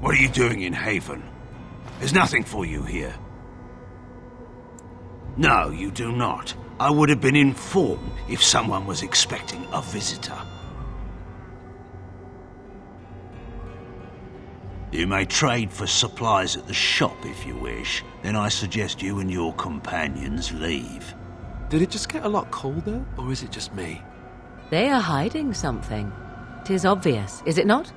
What are you doing in Haven? There's nothing for you here. No, you do not. I would have been informed if someone was expecting a visitor. You may trade for supplies at the shop if you wish. Then I suggest you and your companions leave. Did it just get a lot colder, or is it just me? They are hiding something. 'Tis obvious, is it not?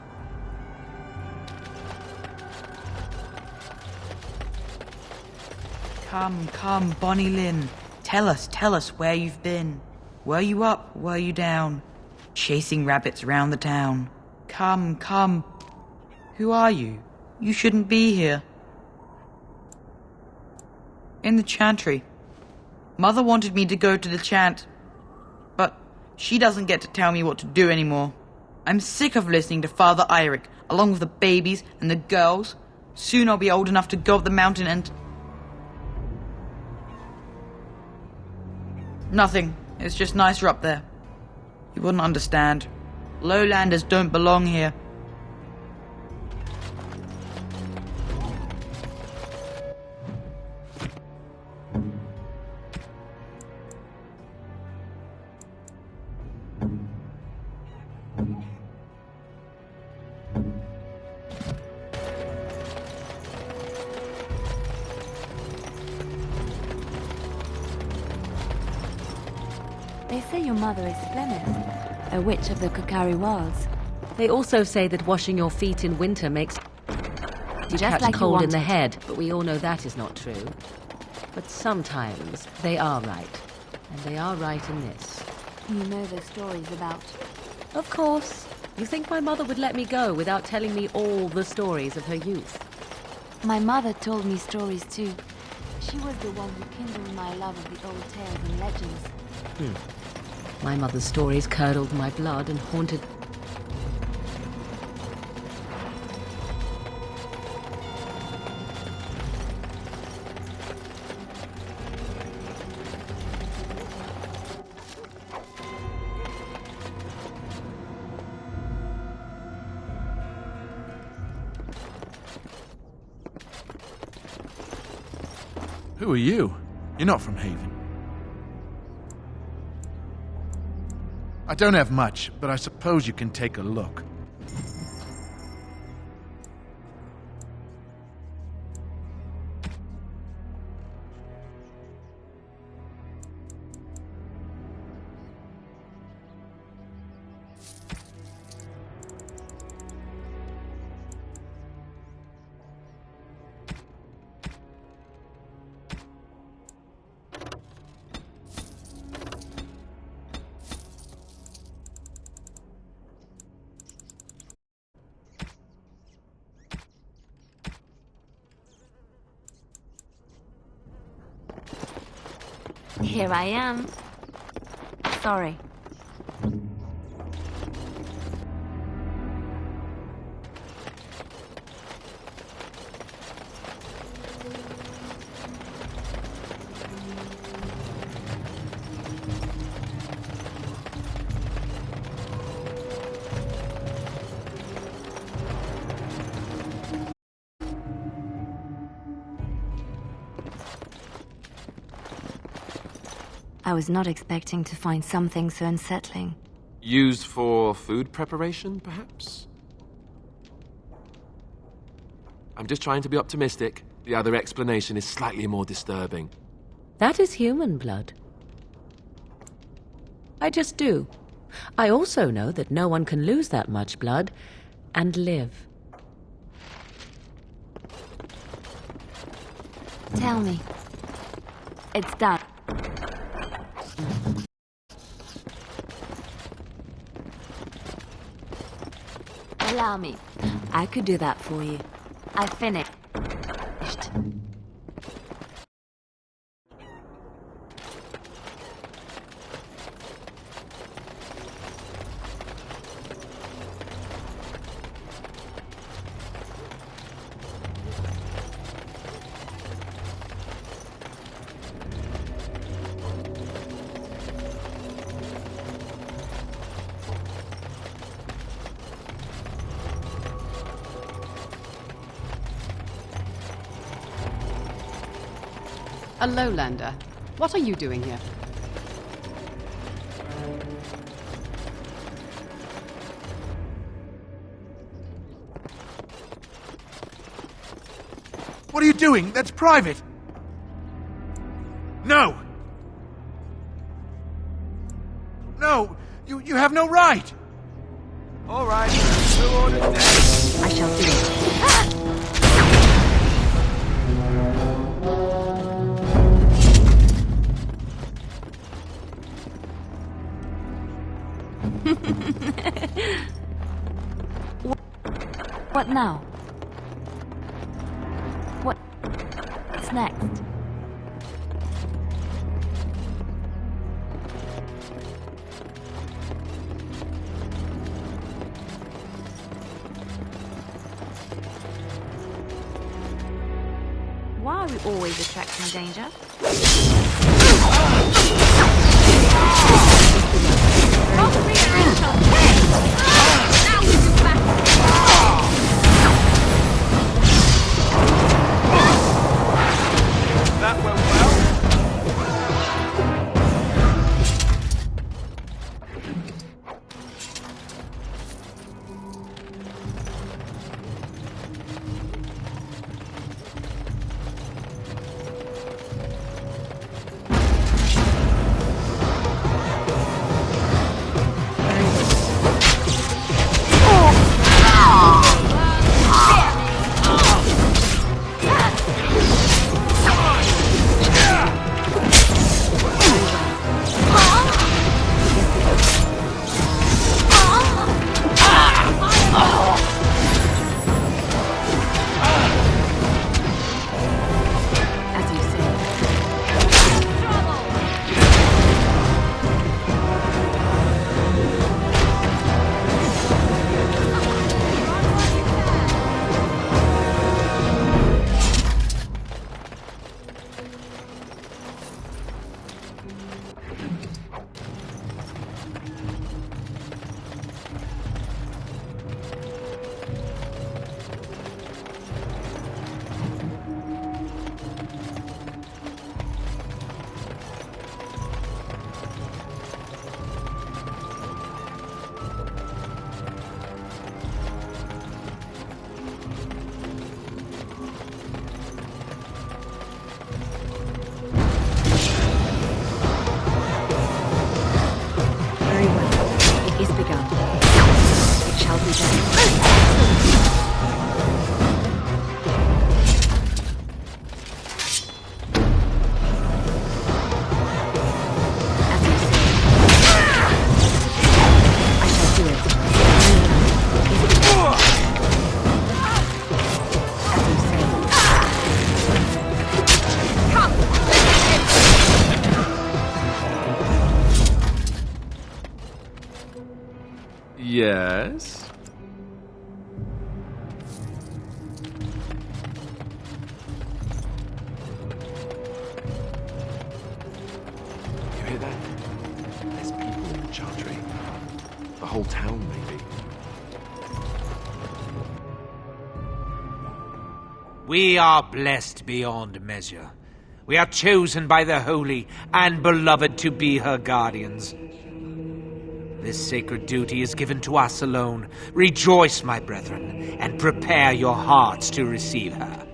Come, Bonnie Lynn. Tell us where you've been. Were you up, were you down? Chasing rabbits round the town. Come. Who are you? You shouldn't be here. In the chantry. Mother wanted me to go to the chant, but she doesn't get to tell me what to do anymore. I'm sick of listening to Father Eirik, along with the babies and the girls. Soon I'll be old enough to go up the mountain and... Nothing. It's just nicer up there. You wouldn't understand. Lowlanders don't belong here. They say your mother is Flemeth, a witch of the Kokari Wilds. They also say that washing your feet in winter makes you Just catch like you cold in the wanted. head, but we all know that is not true. But sometimes they are right, and they are right in this. You know the stories about... Of course. You think my mother would let me go without telling me all the stories of her youth? My mother told me stories too. She was the one who kindled my love of the old tales and legends. My mother's stories curdled my blood and haunted... Who are you? You're not from Haven. I don't have much, but I suppose you can take a look. Here I am. Sorry. I was not expecting to find something so unsettling. Used for food preparation, perhaps? I'm just trying to be optimistic. The other explanation is slightly more disturbing. That is human blood. I just do. I also know that no one can lose that much blood and live. Tell me. It's done. Allow me. I could do that for you. I finished. A lowlander. What are you doing here? What are you doing? That's private! No! No! You have no right! All right, who ordered this? I shall do it. What now? What's next? Why are we always attracting danger? That went well. As you say. Very well. It is begun. It shall be done. As you say. I shall do it. It is begun. As you say. Yes? You hear that? There's people in the Chantry. The whole town, maybe. We are blessed beyond measure. We are chosen by the Holy and Beloved to be her guardians. This sacred duty is given to us alone. Rejoice, my brethren, and prepare your hearts to receive her.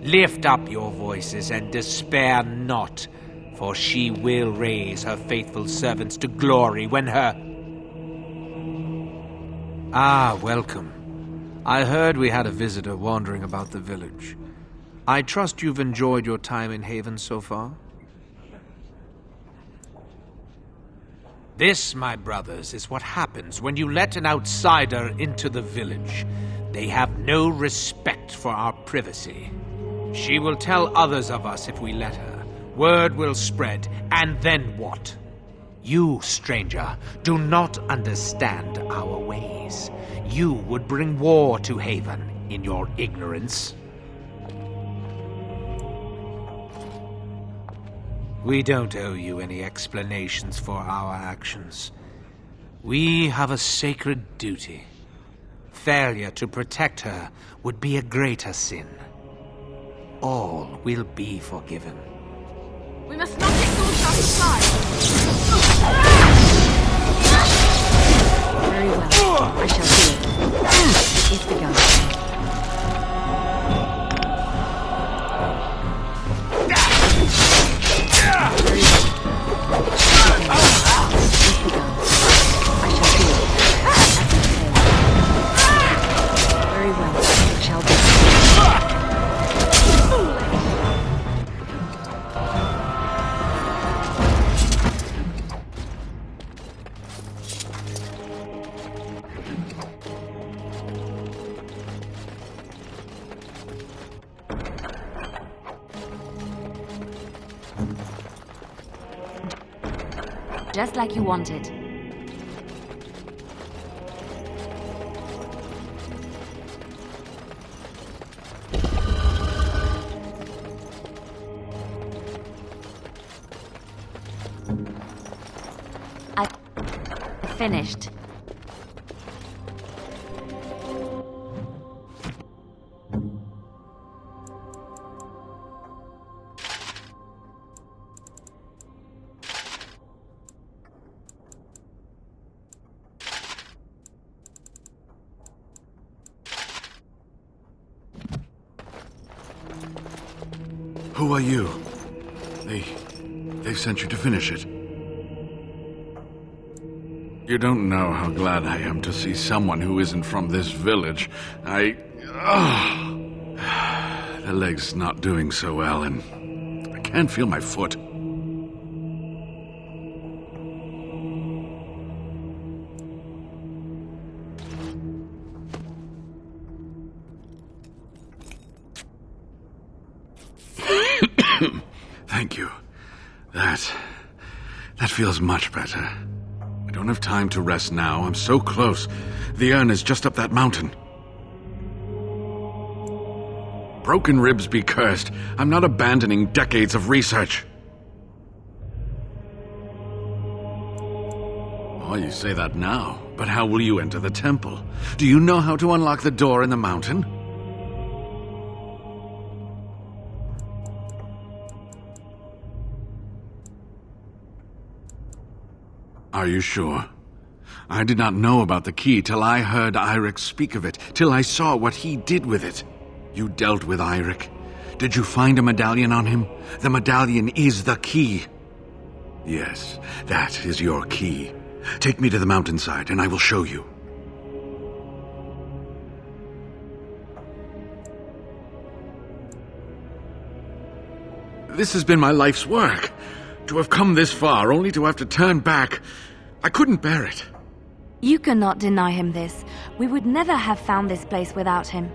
Lift up your voices and despair not, for she will raise her faithful servants to glory when her... Ah, welcome. I heard we had a visitor wandering about the village. I trust you've enjoyed your time in Haven so far? This, my brothers, is what happens when you let an outsider into the village. They have no respect for our privacy. She will tell others of us if we let her. Word will spread, and then what? You, stranger, do not understand our ways. You would bring war to Haven in your ignorance. We don't owe you any explanations for our actions. We have a sacred duty. Failure to protect her would be a greater sin. all will be forgiven. We must not exhaust our supply. Very well. I shall do it. It is begun. Very well. It is begun. I shall do it. As you say. Very well. It shall be. Just like you wanted. I finished. Who are you? They sent you to finish it. You don't know how glad I am to see someone who isn't from this village. The leg's not doing so well, and I can't feel my foot. Thank you. That feels much better. I don't have time to rest now. I'm so close. The urn is just up that mountain. Broken ribs be cursed. I'm not abandoning decades of research. Oh, you say that now, but how will you enter the temple? Do you know how to unlock the door in the mountain? Are you sure? I did not know about the key till I heard Eirik speak of it, till I saw what he did with it. You dealt with Eirik. Did you find a medallion on him? The medallion is the key. Yes, that is your key. Take me to the mountainside and I will show you. This has been my life's work. To have come this far, only to have to turn back. I couldn't bear it. You cannot deny him this. We would never have found this place without him.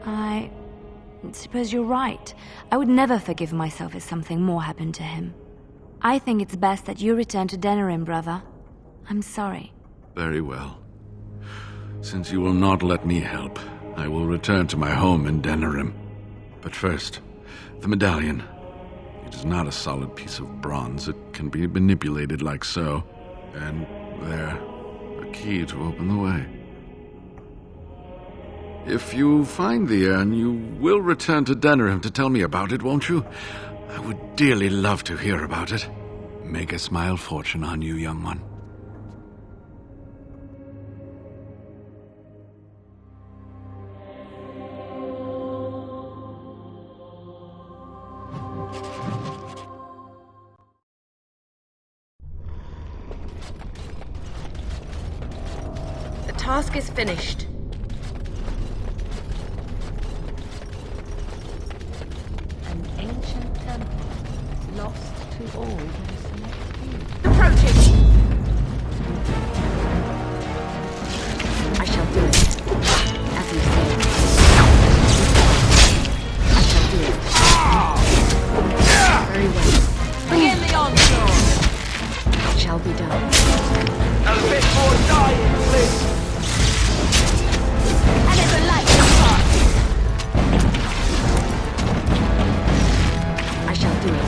I suppose you're right. I would never forgive myself if something more happened to him. I think it's best that you return to Denerim, brother. I'm sorry. Very well. Since you will not let me help, I will return to my home in Denerim. But first, the medallion. It is not a solid piece of bronze. It can be manipulated like so. And there, a key to open the way. If you find the urn, you will return to Denerim to tell me about it, won't you? I would dearly love to hear about it. Make a smile fortune on you, young one. The task is finished. An ancient temple lost to all who select you. Approaching! I shall do it. As you say. I shall do it. Very well. Begin the onslaught! It shall be done. A bit more dying, please. And it's a light apart. I shall do it.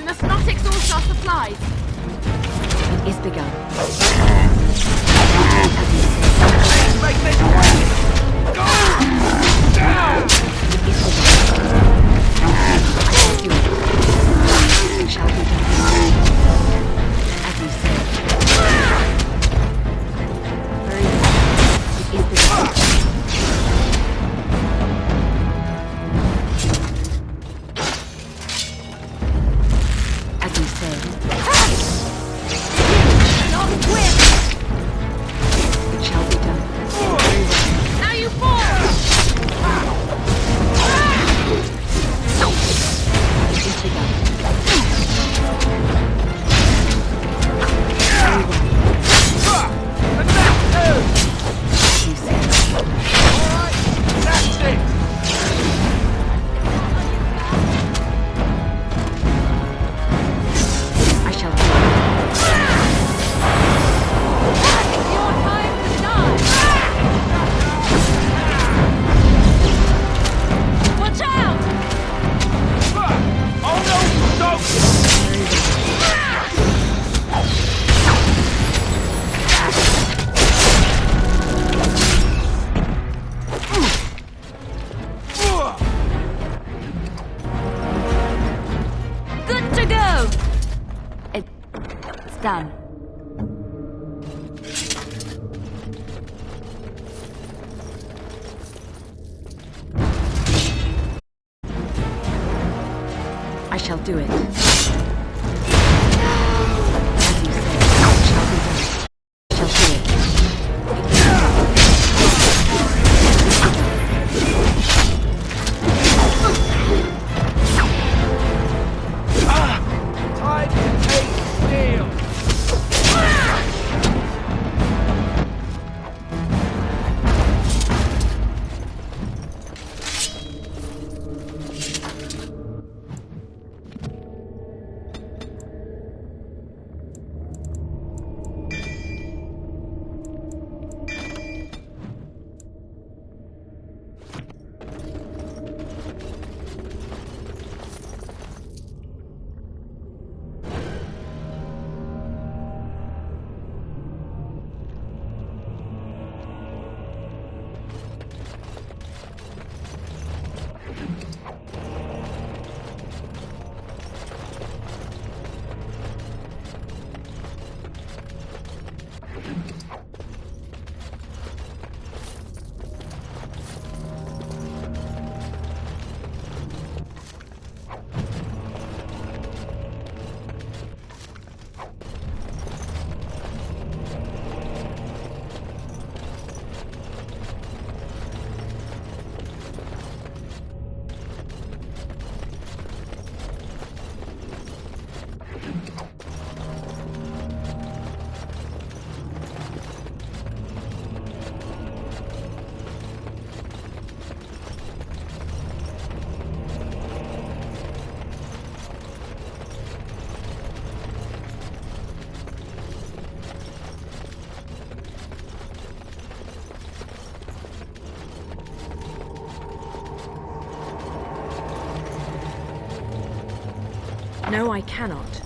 We must not exhaust our supplies. It is begun. Make this quick! Go! Down! It is begun. I shall do it. It shall be done. As you say. Very well. It is begun. As you say. Not win! It shall be done. Very well. Now you fall! It is begun. Very well. And that too! As you say. Alright, that's it! I shall do it. Your time to die! Watch out! Oh no, don't! Good to go! It's done. I shall do it. As you say, it shall be done. I shall do it. Time to take steel! No, I cannot.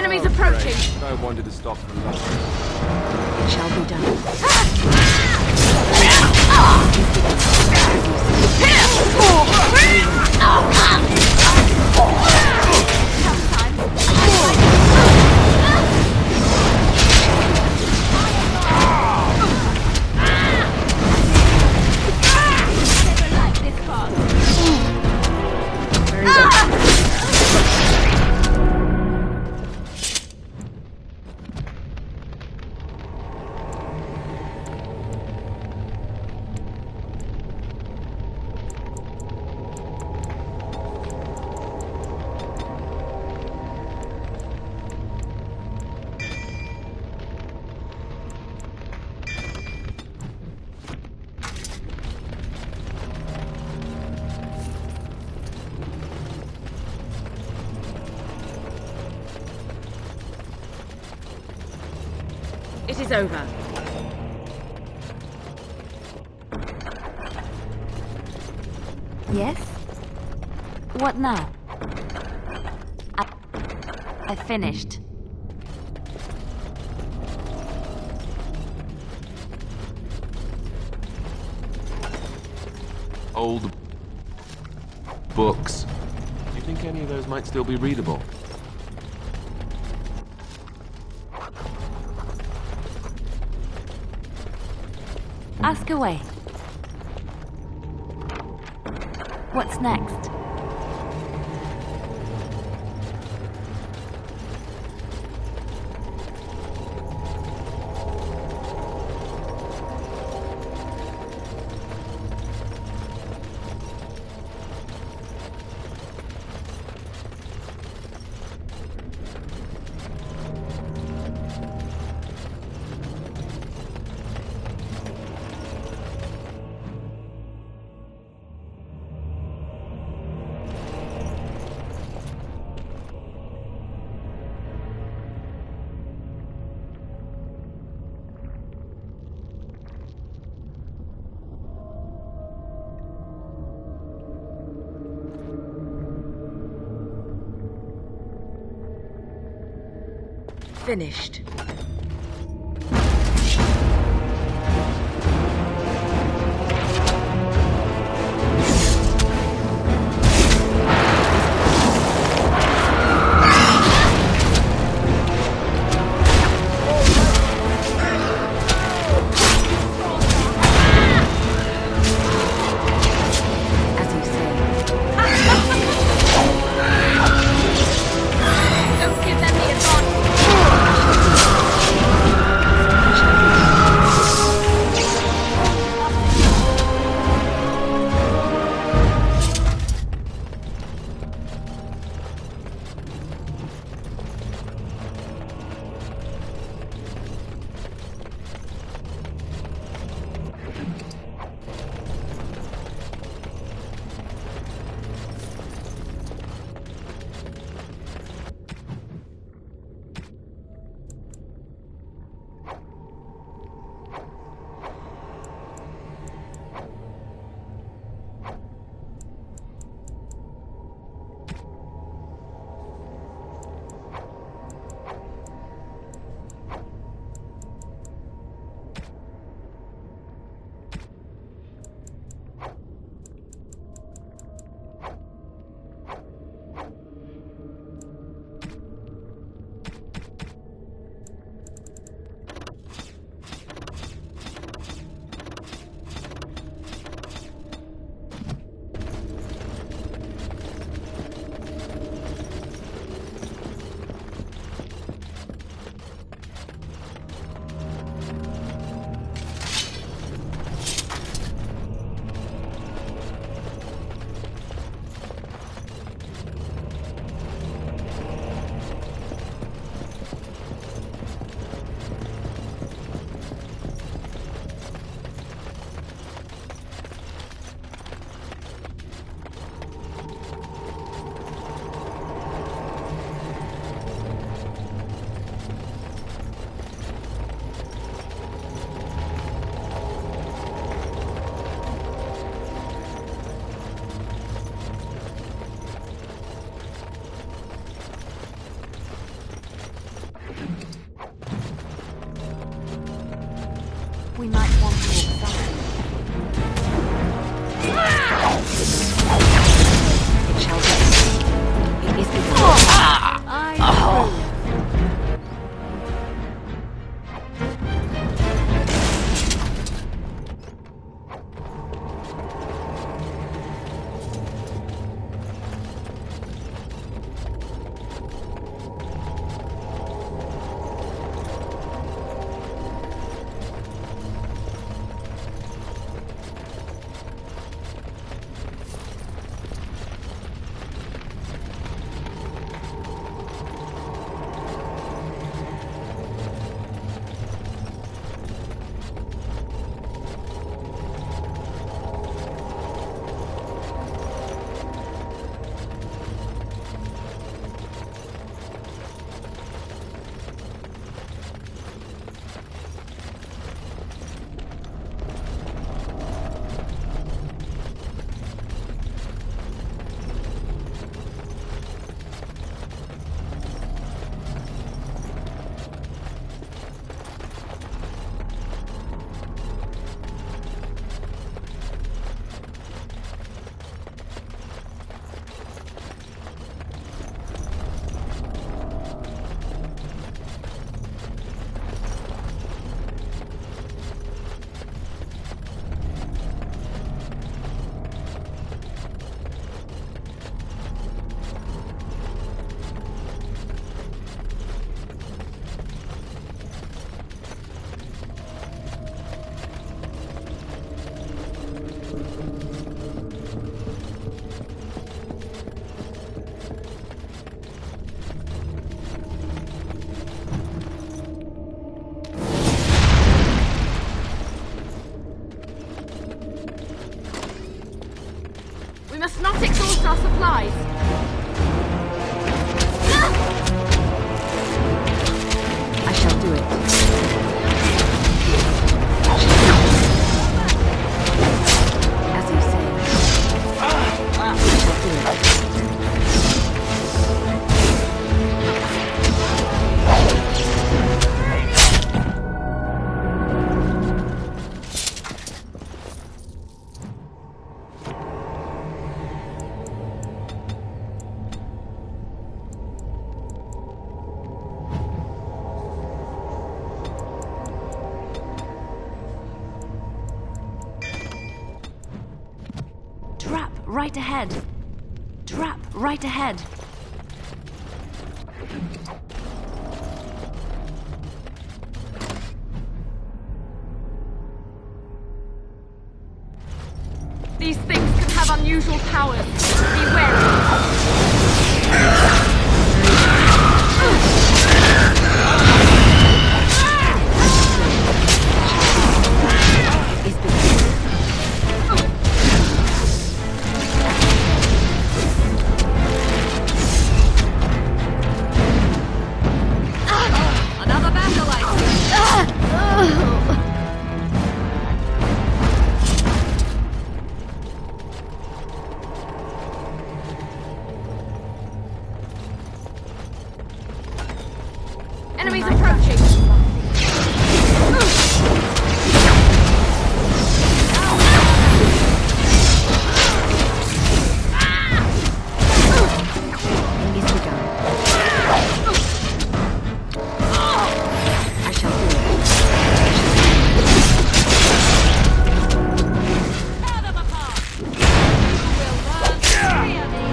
Enemies approaching! I wanted to stop them. It shall be done. Very good. It is over. Yes? What now? I finished. Old books. Do you think any of those might still be readable? Ask away. What's next? Finished. As you say. Don't give them the advantage! right ahead. Trap right ahead. These things can have unusual powers. Be wary. Another battle Enemies approaching. Is begun. I shall do it. Tear them apart! You will learn to fear me!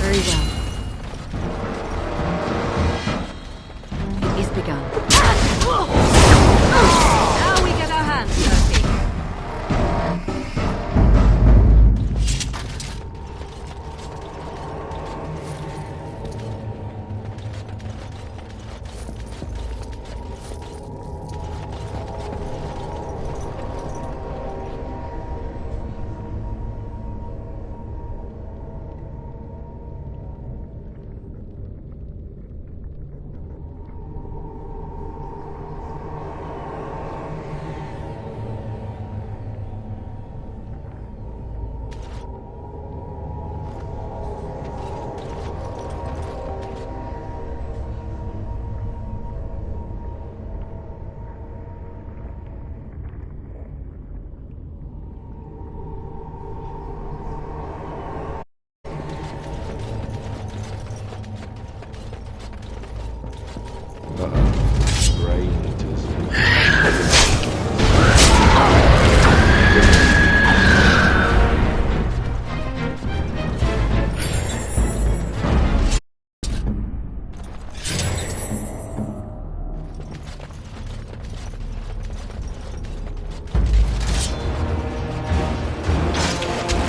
Very well. It is begun. Now we get our hands dirty.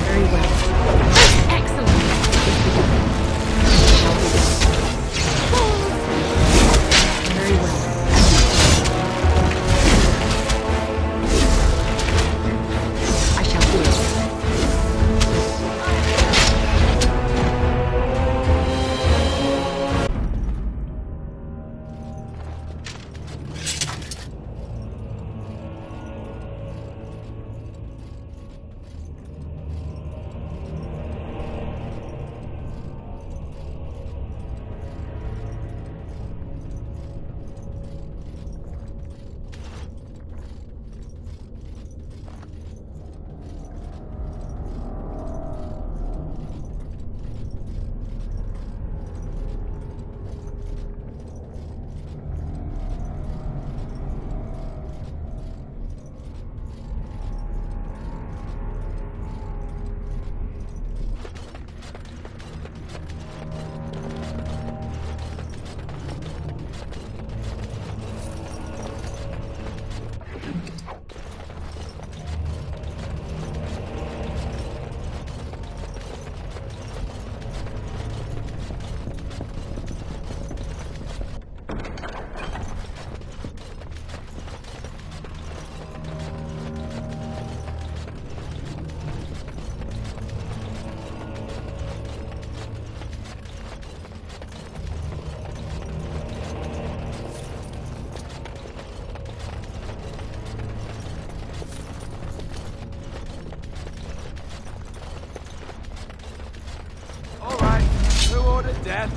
Very well. Excellent. Very well. I shall do it. Dad.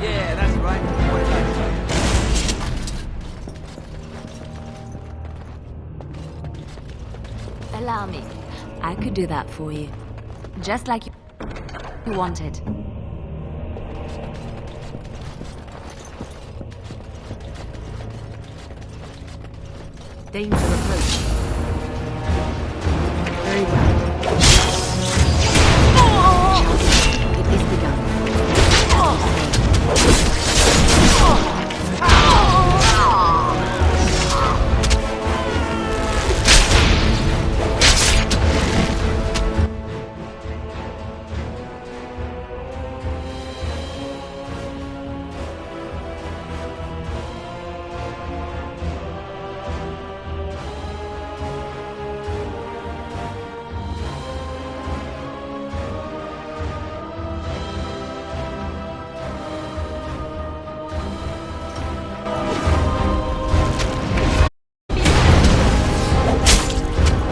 Yeah, that's right. What did I say? Allow me. I could do that for you. Just like you wanted. Danger approaching. Very well. It is begun.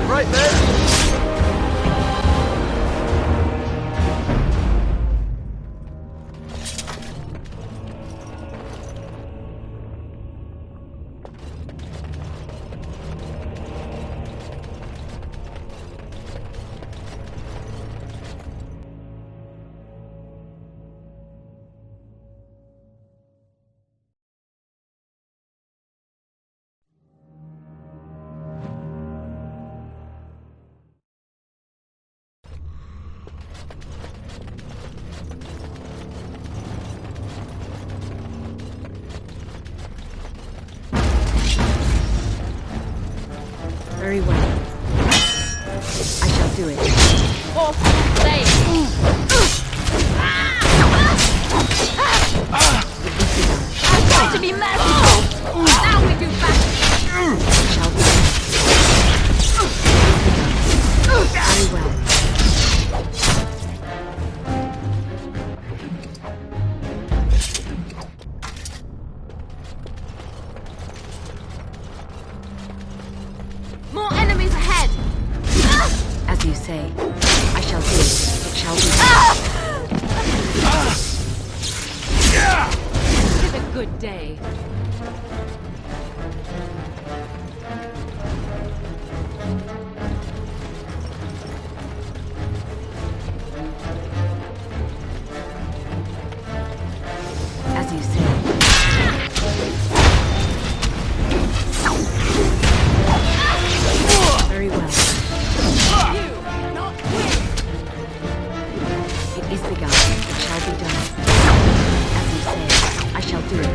Right there. Very well. I shall do it. For flame! I'm going to be merciful! Now we do battle! Shall do it. Very well. More enemies ahead! As you say, I shall do it. It shall be done. It is a good day. As you say. Very well. It is begun. It shall be done. As you say, I shall do it.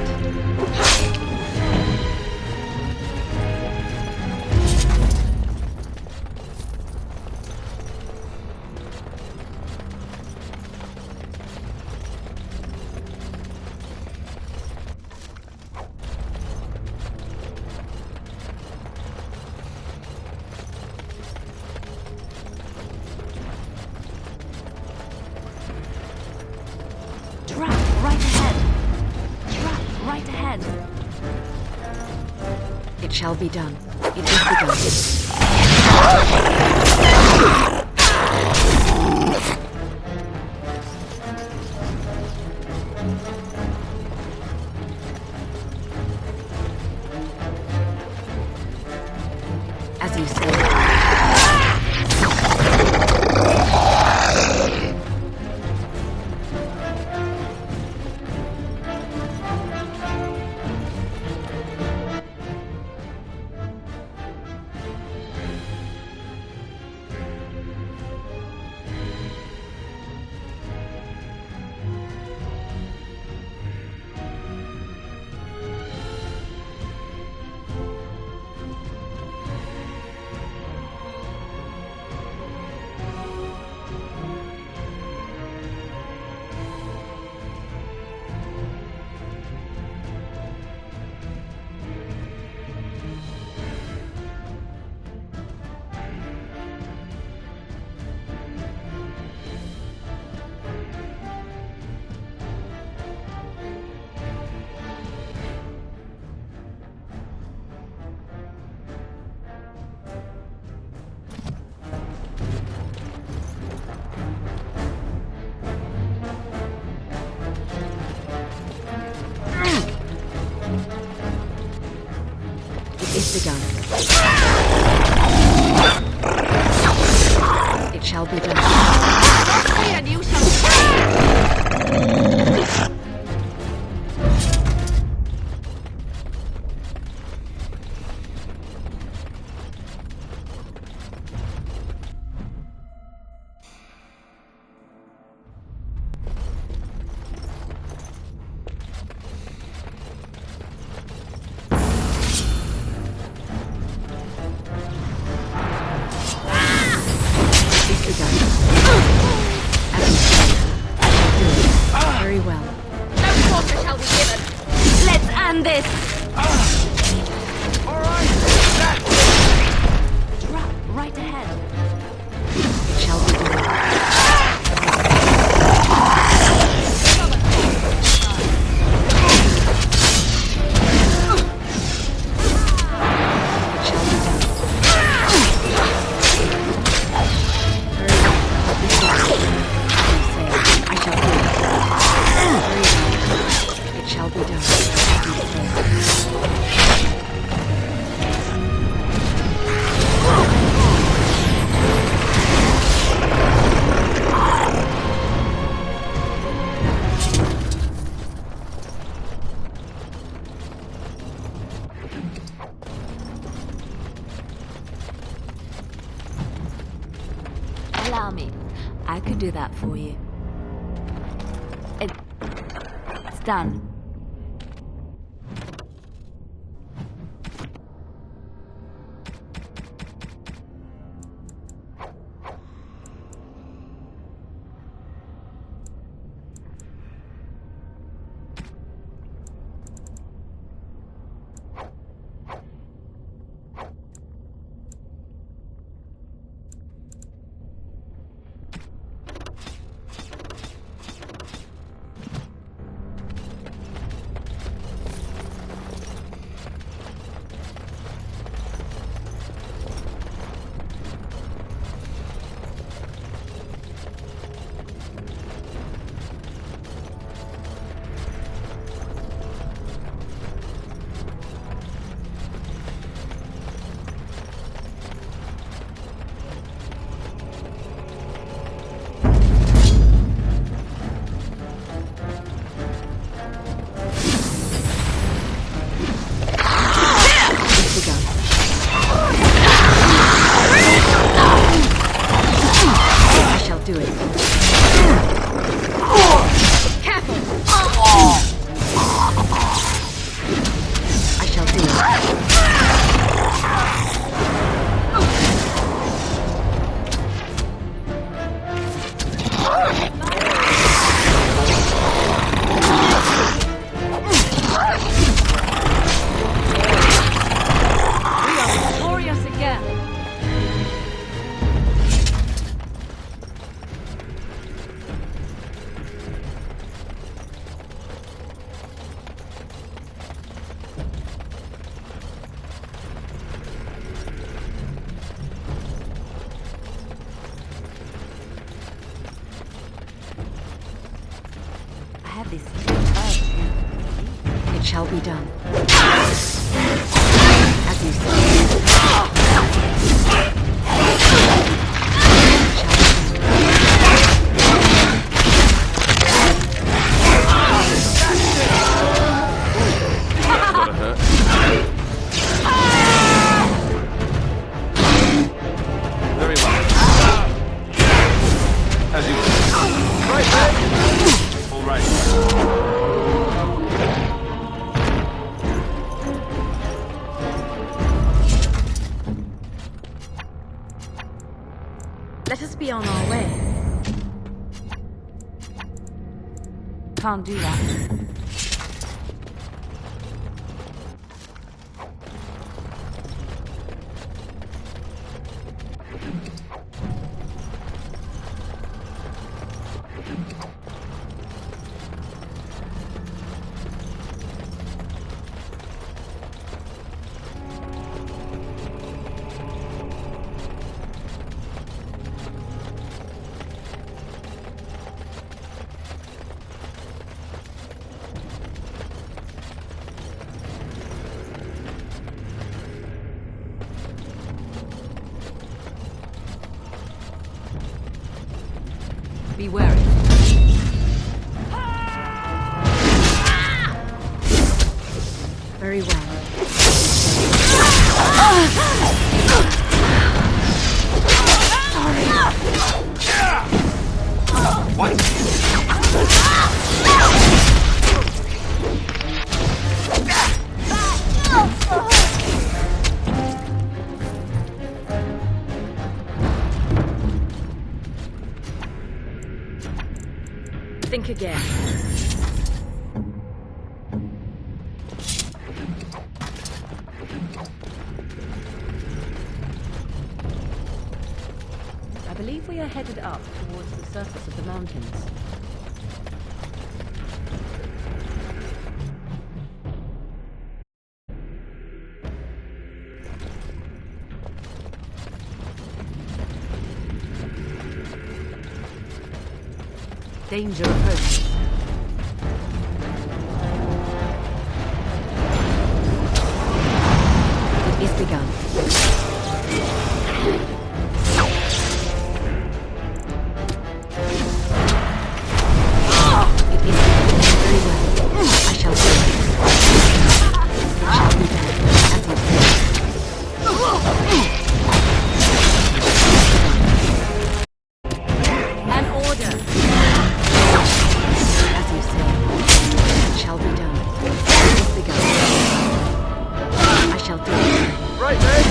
Trap right ahead. Trap right ahead. It shall be done. It is begun. As you say. begun. It shall be done. And you shall Very well. no quarter shall be given. Let's end this! Drop right ahead. It shall be done. It shall be done. Very well. As you say, I shall do it. Very well. It shall be done. As you say. Allow me. I could do that for you. It's done. have this urge. It shall be done. As you say. Very well. As you right there. All right. Let us be on our way. Can't do that. Be wary. Very well. Think again. I believe we are headed up towards the surface of the mountains. Danger approaching. It is begun. Very well. I shall do it. It shall be done, as you say. An order. As you say. It shall be done. It is begun. I shall do it. Right, mate.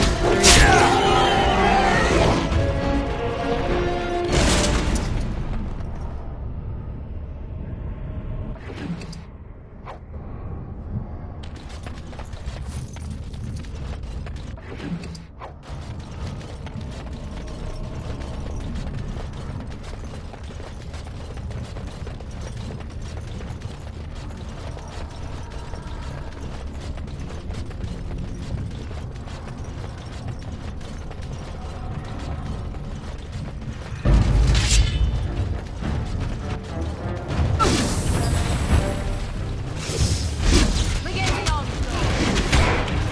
Very well.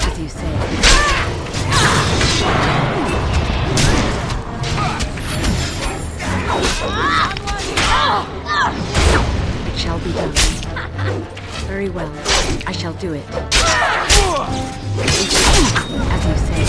As you say. It shall be done. Very well. I shall do it. As you say.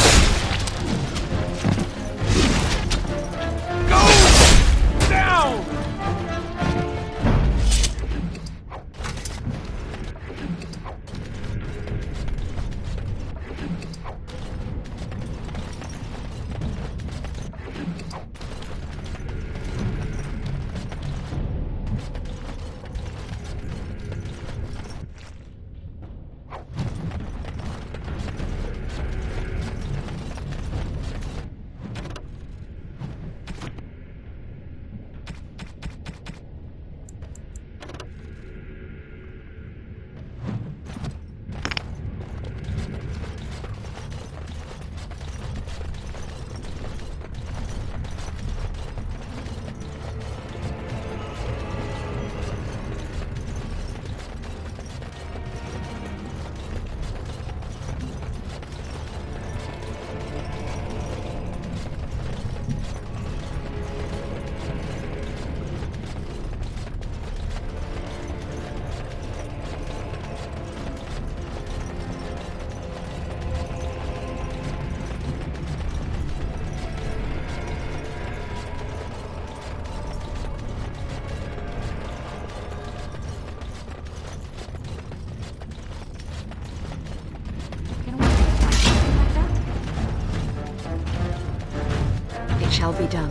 It shall be done.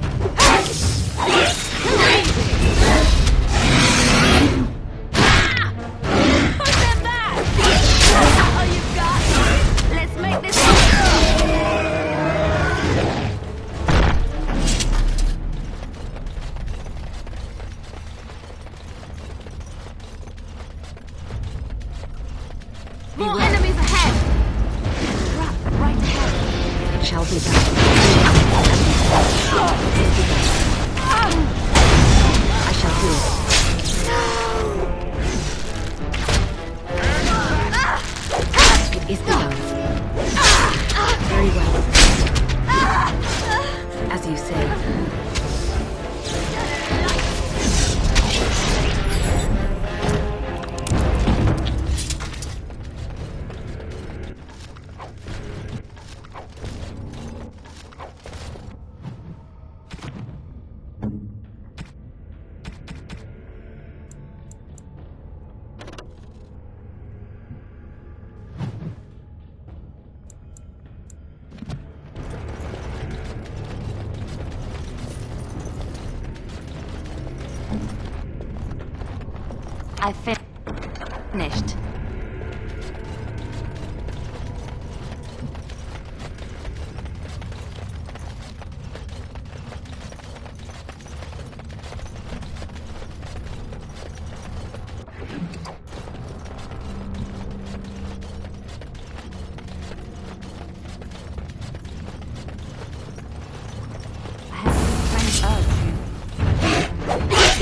More enemies ahead! Right ahead. It shall be done. I shall do it. It is begun. Very well. As you say. I finished.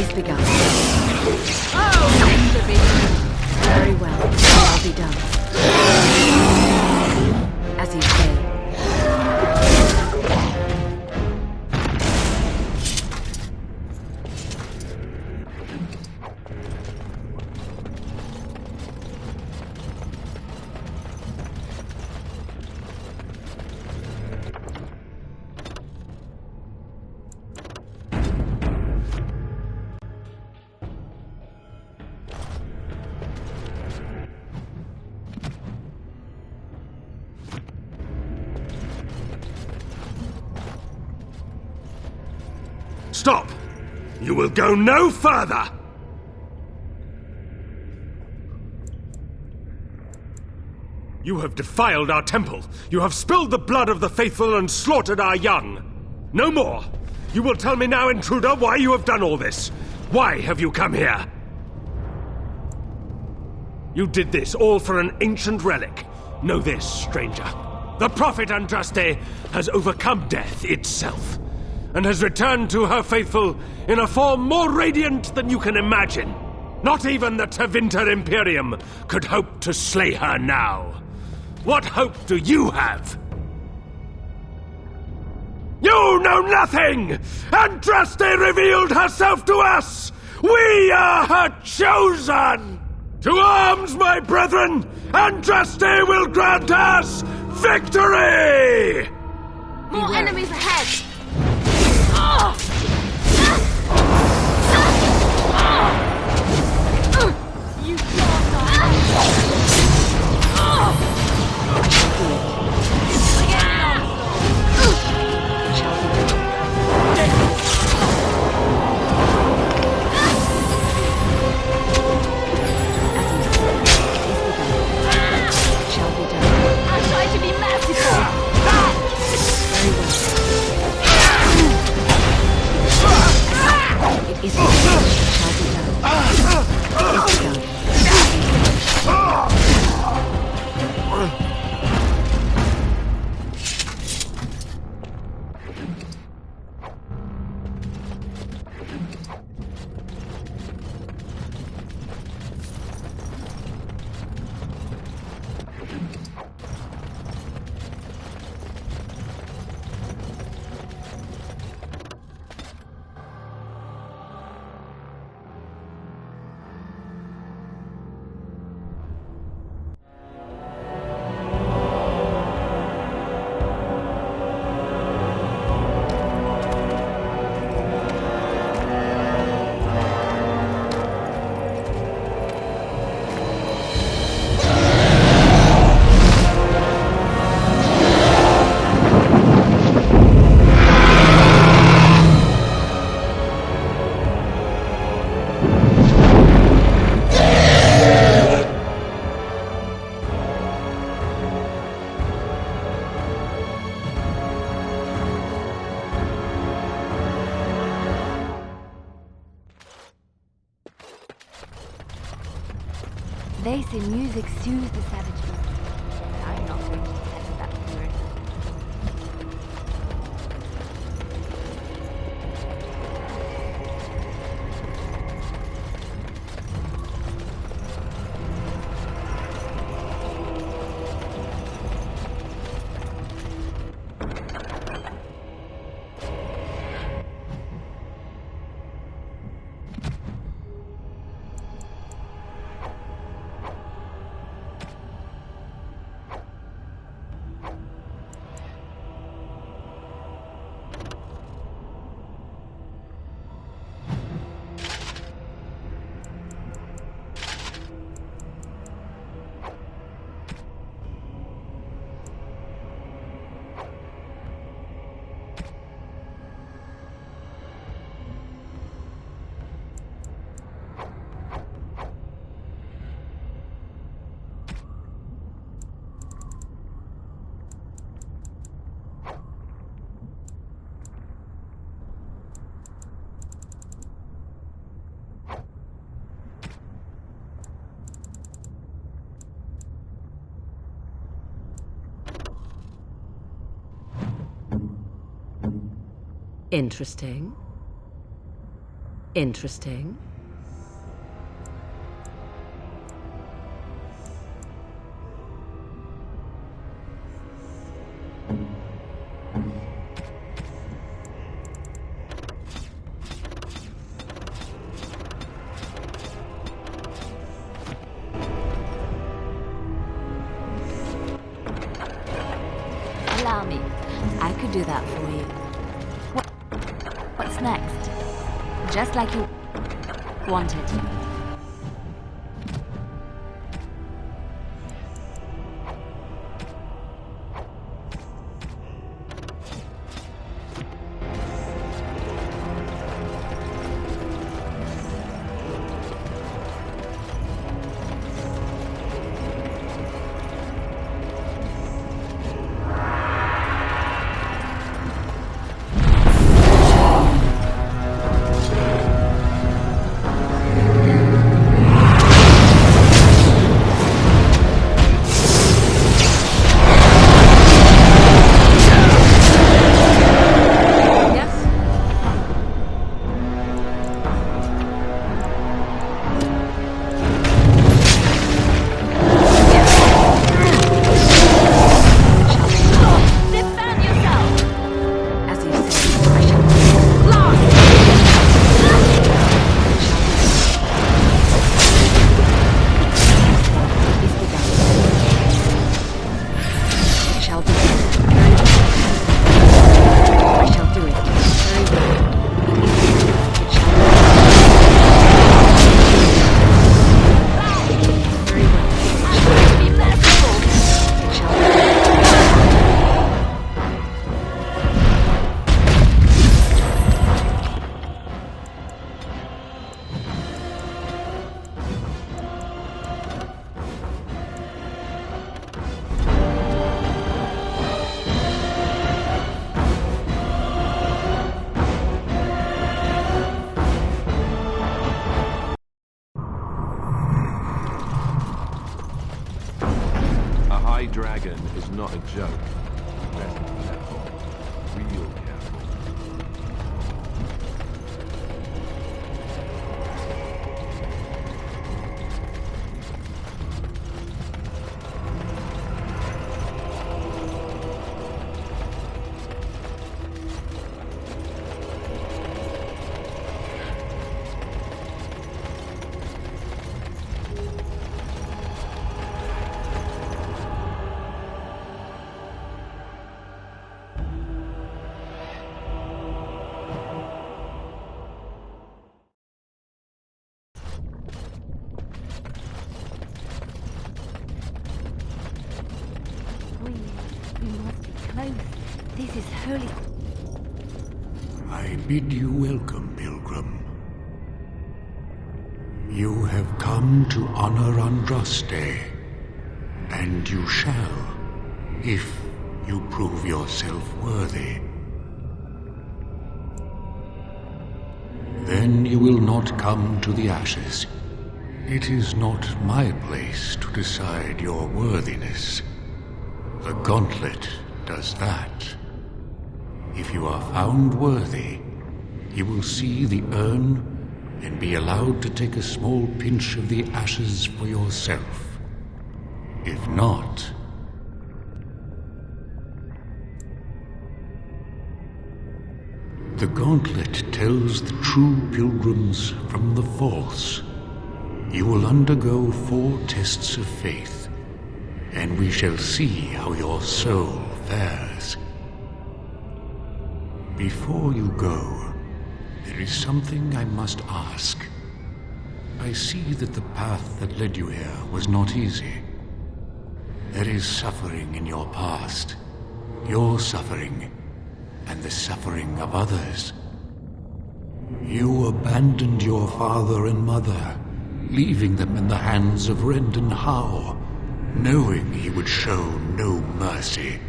It's begun. Oh, to be. Very well. I'll be done. As you say. Stop! You will go no further! You have defiled our temple. You have spilled the blood of the faithful and slaughtered our young. No more! You will tell me now, intruder, why you have done all this. Why have you come here? You did this all for an ancient relic. Know this, stranger. The prophet Andraste has overcome death itself, and has returned to her faithful in a form more radiant than you can imagine. Not even the Tevinter Imperium could hope to slay her now. What hope do you have? You know nothing! Andraste revealed herself to us! We are her chosen! To arms, my brethren! Andraste will grant us victory! More enemies ahead! You Shall be done. I try to be merciful! Very well. It is shall be done. It is done. They say music soothes the savage beast. I'm not going to test that theory. Interesting. Interesting. Allow me. I could do that for you. What's next? Just like you wanted. Dragon is not a joke. Best be careful. Real careful. We must be close. This is holy. I bid you welcome, pilgrim. You have come to honor Andraste, and you shall, if you prove yourself worthy. Then you will not come to the ashes. It is not my place to decide your worthiness. The gauntlet does that. If you are found worthy, you will see the urn and be allowed to take a small pinch of the ashes for yourself. If not, the gauntlet tells the true pilgrims from the false. You will undergo 4 tests of faith, and we shall see how your soul fares. Before you go, there is something I must ask. I see that the path that led you here was not easy. There is suffering in your past, your suffering, and the suffering of others. You abandoned your father and mother, leaving them in the hands of Rendon Howe, knowing he would show no mercy.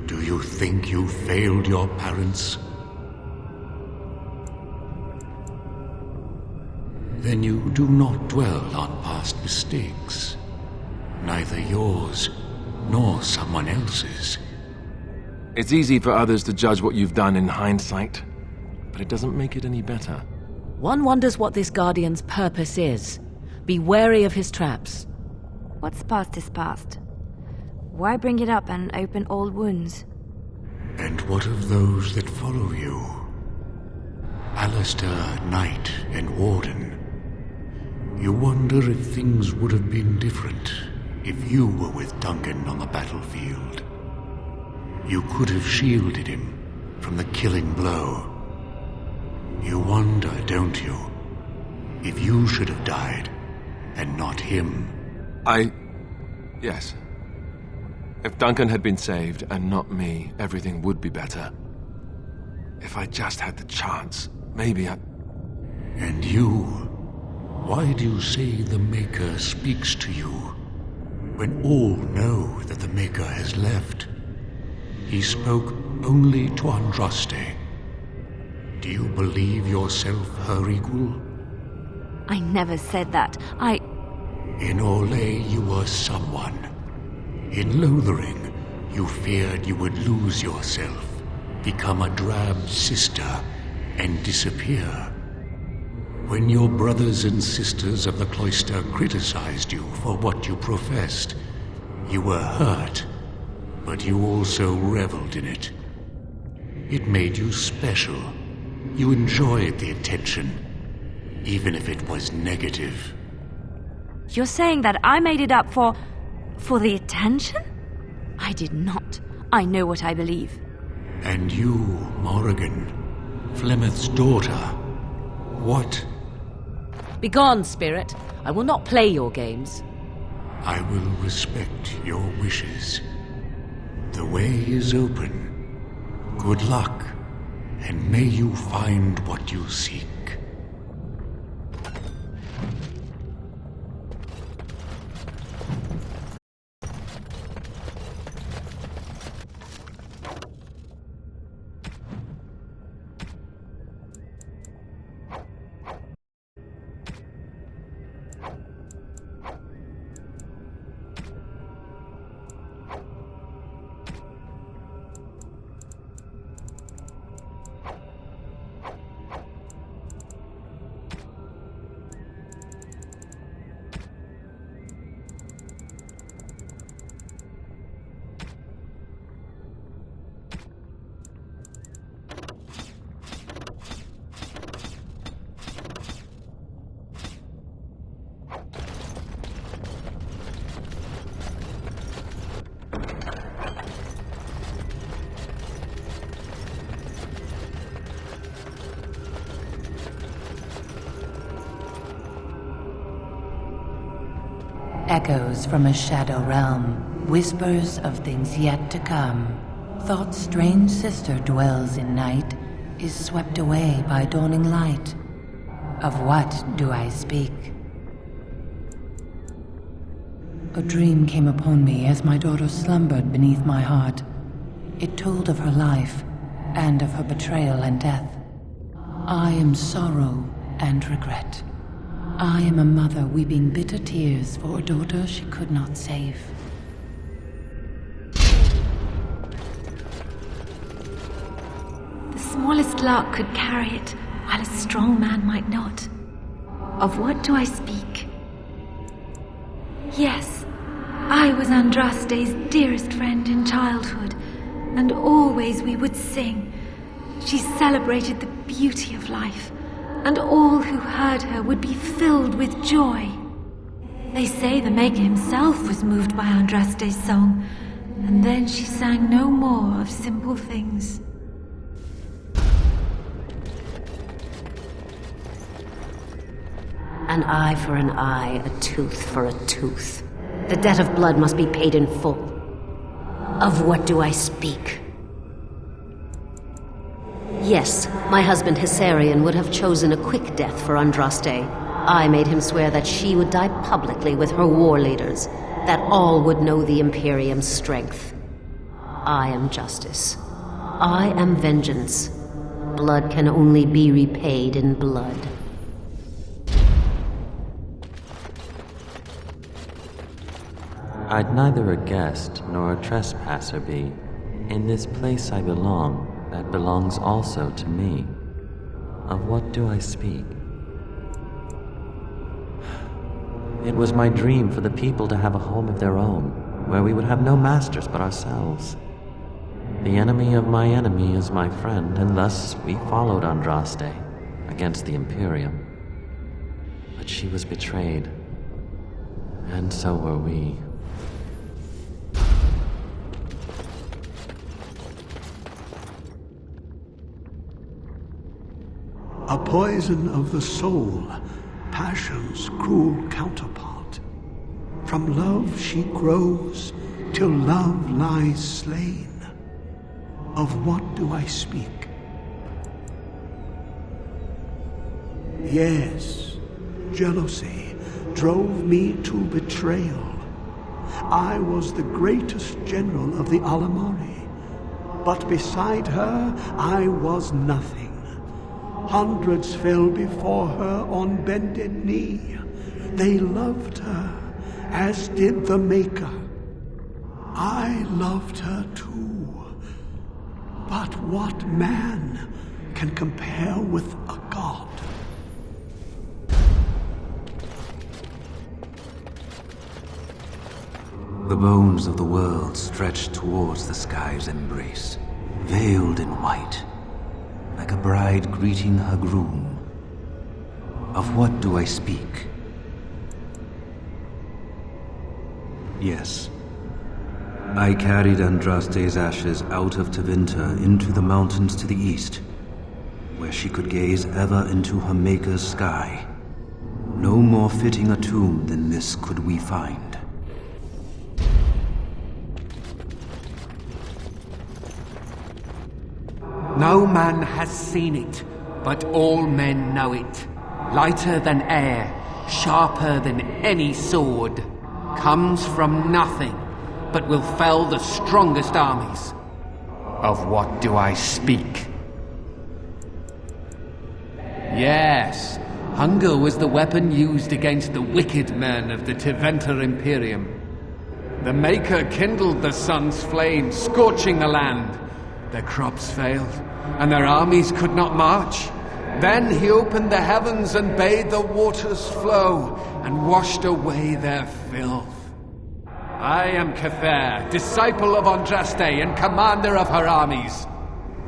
Do you think you failed your parents? Then you do not dwell on past mistakes, neither yours nor someone else's. It's easy for others to judge what you've done in hindsight, but it doesn't make it any better. One wonders what this Guardian's purpose is. Be wary of his traps. What's past is past. Why bring it up and open old wounds? And what of those that follow you? Alistair, Knight, and Warden. You wonder if things would have been different if you were with Duncan on the battlefield. You could have shielded him from the killing blow. You wonder, don't you, if you should have died and not him? Yes. If Duncan had been saved and not me, everything would be better. If I just had the chance, maybe I... And you? Why do you say the Maker speaks to you, when all know that the Maker has left? He spoke only to Andraste. Do you believe yourself her equal? I never said that. In Orlais you were someone. In Lothering, you feared you would lose yourself, become a drab sister, and disappear. When your brothers and sisters of the cloister criticized you for what you professed, you were hurt, but you also reveled in it. It made you special. You enjoyed the attention, even if it was negative. You're saying that I made it up for the attention? I did not. I know what I believe. And you, Morrigan, Flemeth's daughter, what? Begone, spirit. I will not play your games. I will respect your wishes. The way is open. Good luck, and may you find what you seek. Echoes from a shadow realm, whispers of things yet to come. Thought's strange sister dwells in night, is swept away by dawning light. Of what do I speak? A dream came upon me as my daughter slumbered beneath my heart. It told of her life, and of her betrayal and death. I am sorrow and regret. I am a mother weeping bitter tears for a daughter she could not save. The smallest lark could carry it, while a strong man might not. Of what do I speak? Yes, I was Andraste's dearest friend in childhood, and always we would sing. She celebrated the beauty of life, and all who heard her would be filled with joy. They say the Maker himself was moved by Andraste's song, and then she sang no more of simple things. An eye for an eye, a tooth for a tooth. The debt of blood must be paid in full. Of what do I speak? Yes, my husband Hessarian would have chosen a quick death for Andraste. I made him swear that she would die publicly with her war leaders, that all would know the Imperium's strength. I am justice. I am vengeance. Blood can only be repaid in blood. I'd neither a guest nor a trespasser be. In this place I belong, that belongs also to me. Of what do I speak? It was my dream for the people to have a home of their own, where we would have no masters but ourselves. The enemy of my enemy is my friend, and thus we followed Andraste against the Imperium. But she was betrayed, and so were we. A poison of the soul, passion's cruel counterpart. From love she grows, till love lies slain. Of what do I speak? Yes, jealousy drove me to betrayal. I was the greatest general of the Alamari, but beside her I was nothing. Hundreds fell before her on bended knee. They loved her, as did the Maker. I loved her too. But what man can compare with a god? The bones of the world stretched towards the sky's embrace, veiled in white, like a bride greeting her groom. Of what do I speak? Yes. I carried Andraste's ashes out of Tevinter into the mountains to the east, where she could gaze ever into her Maker's sky. No more fitting a tomb than this could we find. No man has seen it, but all men know it. Lighter than air, sharper than any sword. Comes from nothing, but will fell the strongest armies. Of what do I speak? Yes, hunger was the weapon used against the wicked men of the Tevinter Imperium. The Maker kindled the sun's flame, scorching the land. Their crops failed, and their armies could not march. Then he opened the heavens and bade the waters flow, and washed away their filth. I am Cather, disciple of Andraste and commander of her armies.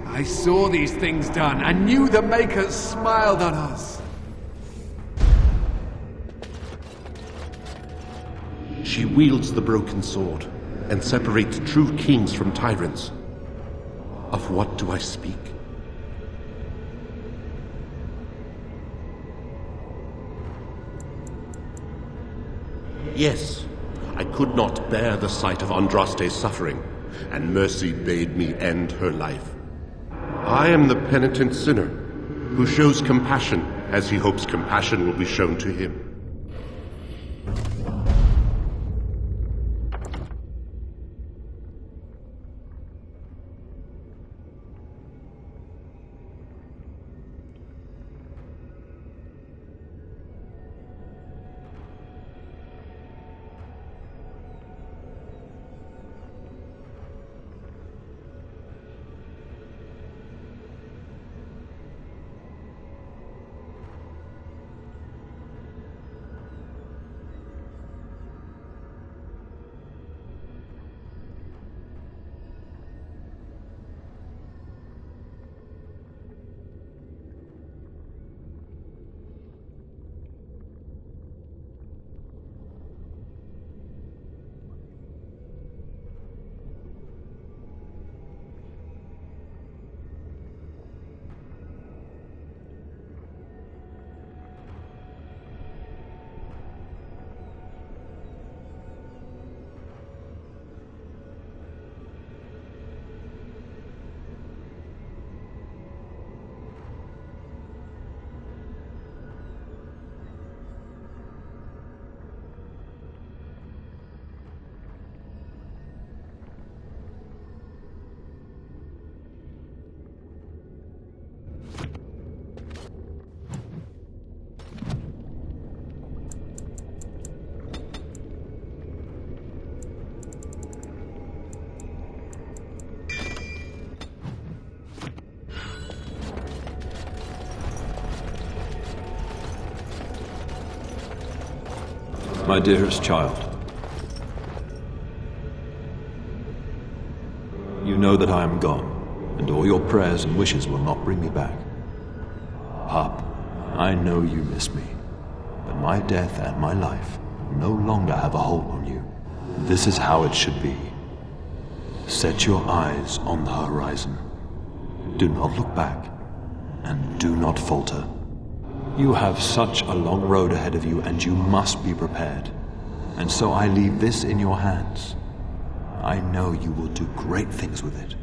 I saw these things done, and knew the Makers smiled on us. She wields the broken sword, and separates true kings from tyrants. Of what do I speak? Yes, I could not bear the sight of Andraste's suffering, and mercy bade me end her life. I am the penitent sinner, who shows compassion as he hopes compassion will be shown to him. my dearest child. You know that I am gone, and all your prayers and wishes will not bring me back. Pup, I know you miss me, but my death and my life no longer have a hold on you. This is how it should be. Set your eyes on the horizon. Do not look back, and do not falter. You have such a long road ahead of you, and you must be prepared. And so I leave this in your hands. I know you will do great things with it.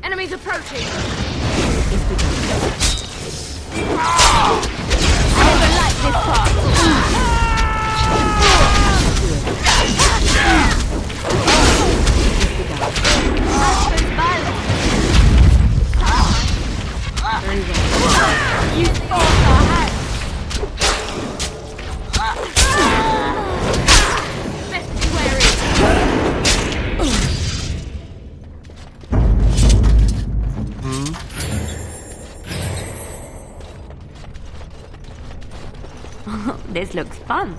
Enemies approaching! Overlight this part! You forced our hands! Best be wary! This looks fun.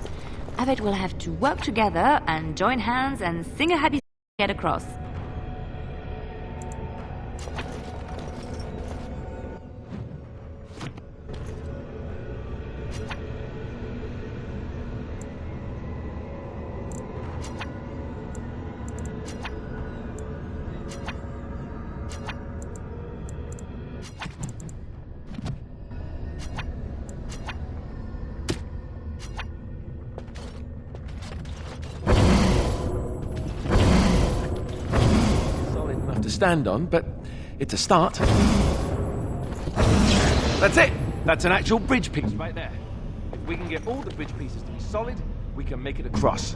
I bet we'll have to work together and join hands and sing a happy get across. To stand on, but it's a start. That's it! That's an actual bridge piece right there. If we can get all the bridge pieces to be solid, we can make it across.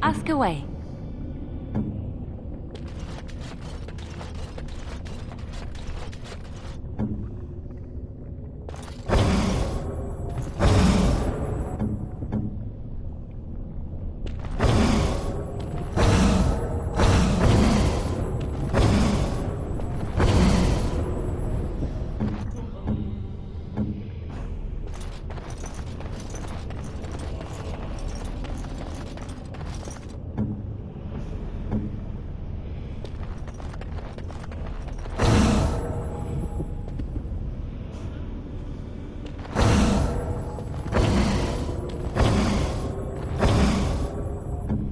Ask away.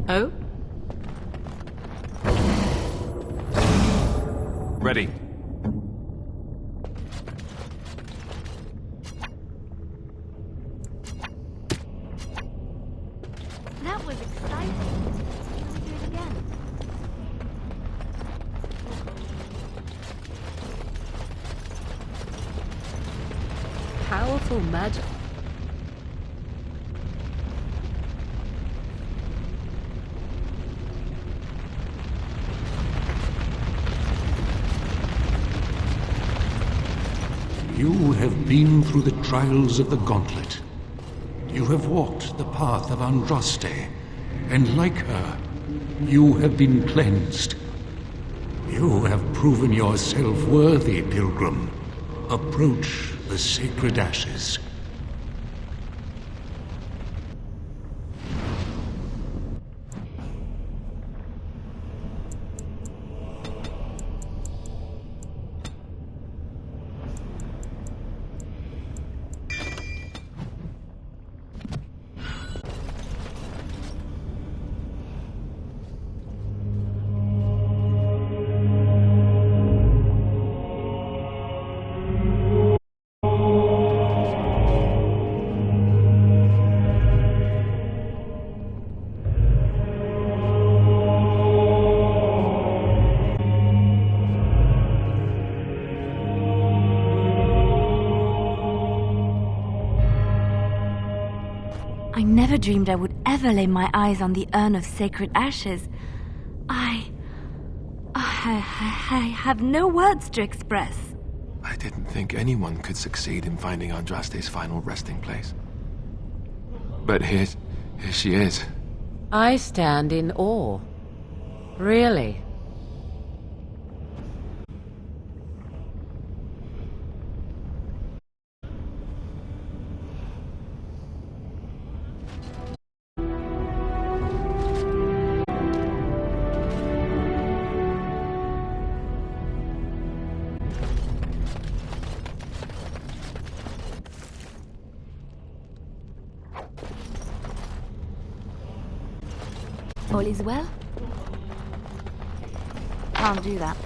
Oh? Ready. That was exciting. Can we do it again? Powerful magic. You have been through the trials of the Gauntlet. You have walked the path of Andraste, and like her, you have been cleansed. You have proven yourself worthy, pilgrim. Approach the sacred ashes. I never dreamed I would ever lay my eyes on the urn of sacred ashes. I have no words to express. I didn't think anyone could succeed in finding Andraste's final resting place. But here she is. I stand in awe. Really. All is well? Can't do that.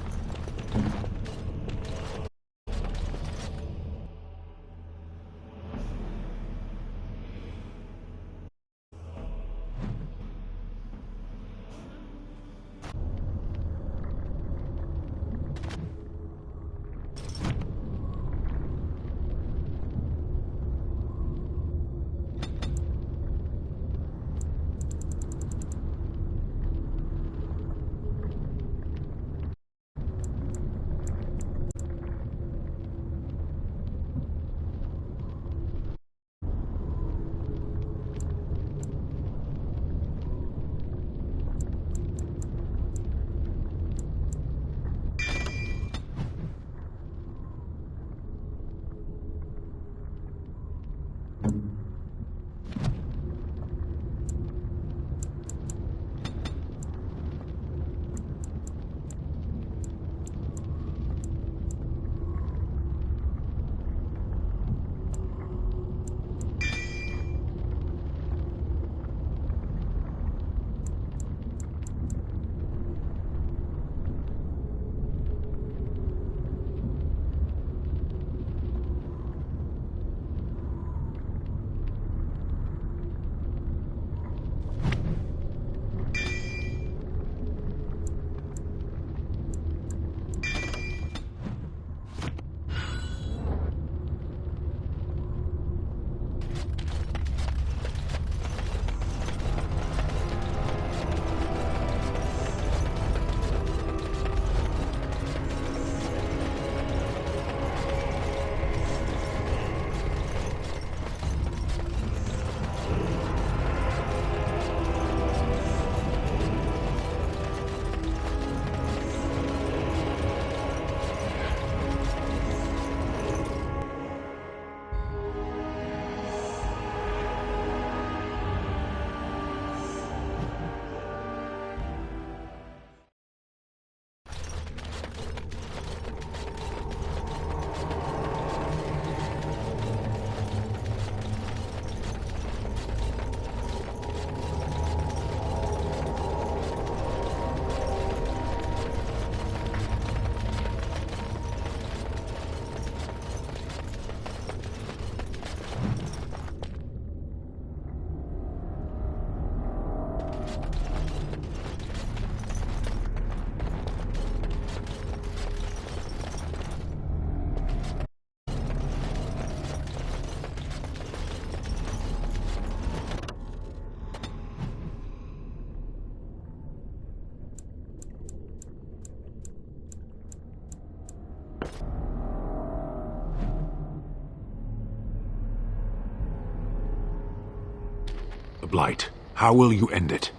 Blight, how will you end it?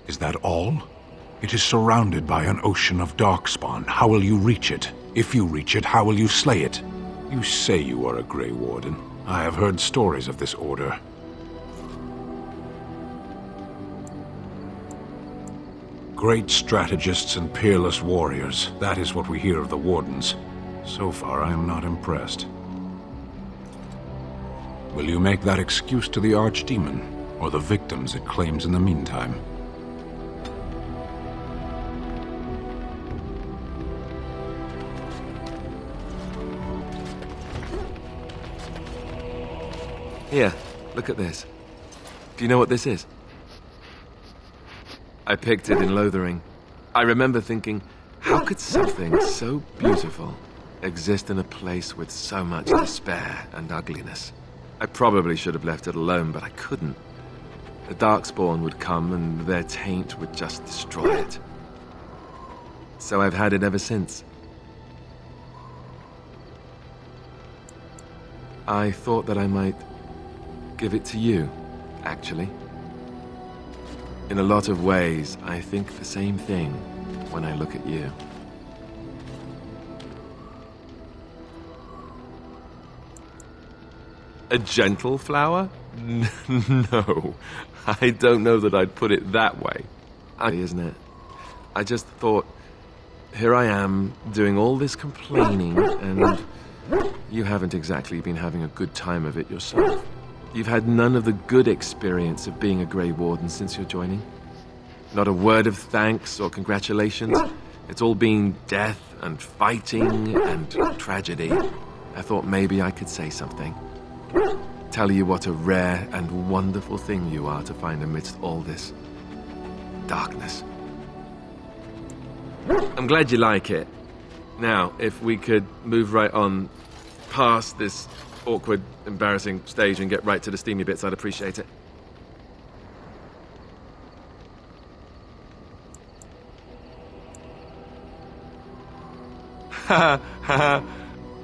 Is that all? It is surrounded by an ocean of darkspawn. How will you reach it? If you reach it, how will you slay it? You say you are a Grey Warden. I have heard stories of this order. Great strategists and peerless warriors. That is what we hear of the Wardens. So far, I am not impressed. Will you make that excuse to the Archdemon, or the victims it claims in the meantime? Here, look at this. Do you know what this is? I picked it in Lothering. I remember thinking, how could something so beautiful exist in a place with so much despair and ugliness? I probably should have left it alone, but I couldn't. The Darkspawn would come and their taint would just destroy it. So I've had it ever since. I thought that I might give it to you, actually. In a lot of ways, I think the same thing when I look at you. A gentle flower? No, I don't know that I'd put it that way. Isn't it? I just thought, here I am, doing all this complaining, and you haven't exactly been having a good time of it yourself. You've had none of the good experience of being a Grey Warden since your joining. Not a word of thanks or congratulations. It's all been death and fighting and tragedy. I thought maybe I could say something. Tell you what a rare and wonderful thing you are to find amidst all this darkness. I'm glad you like it. Now, if we could move right on past this awkward, embarrassing stage and get right to the steamy bits, I'd appreciate it. Ha ha!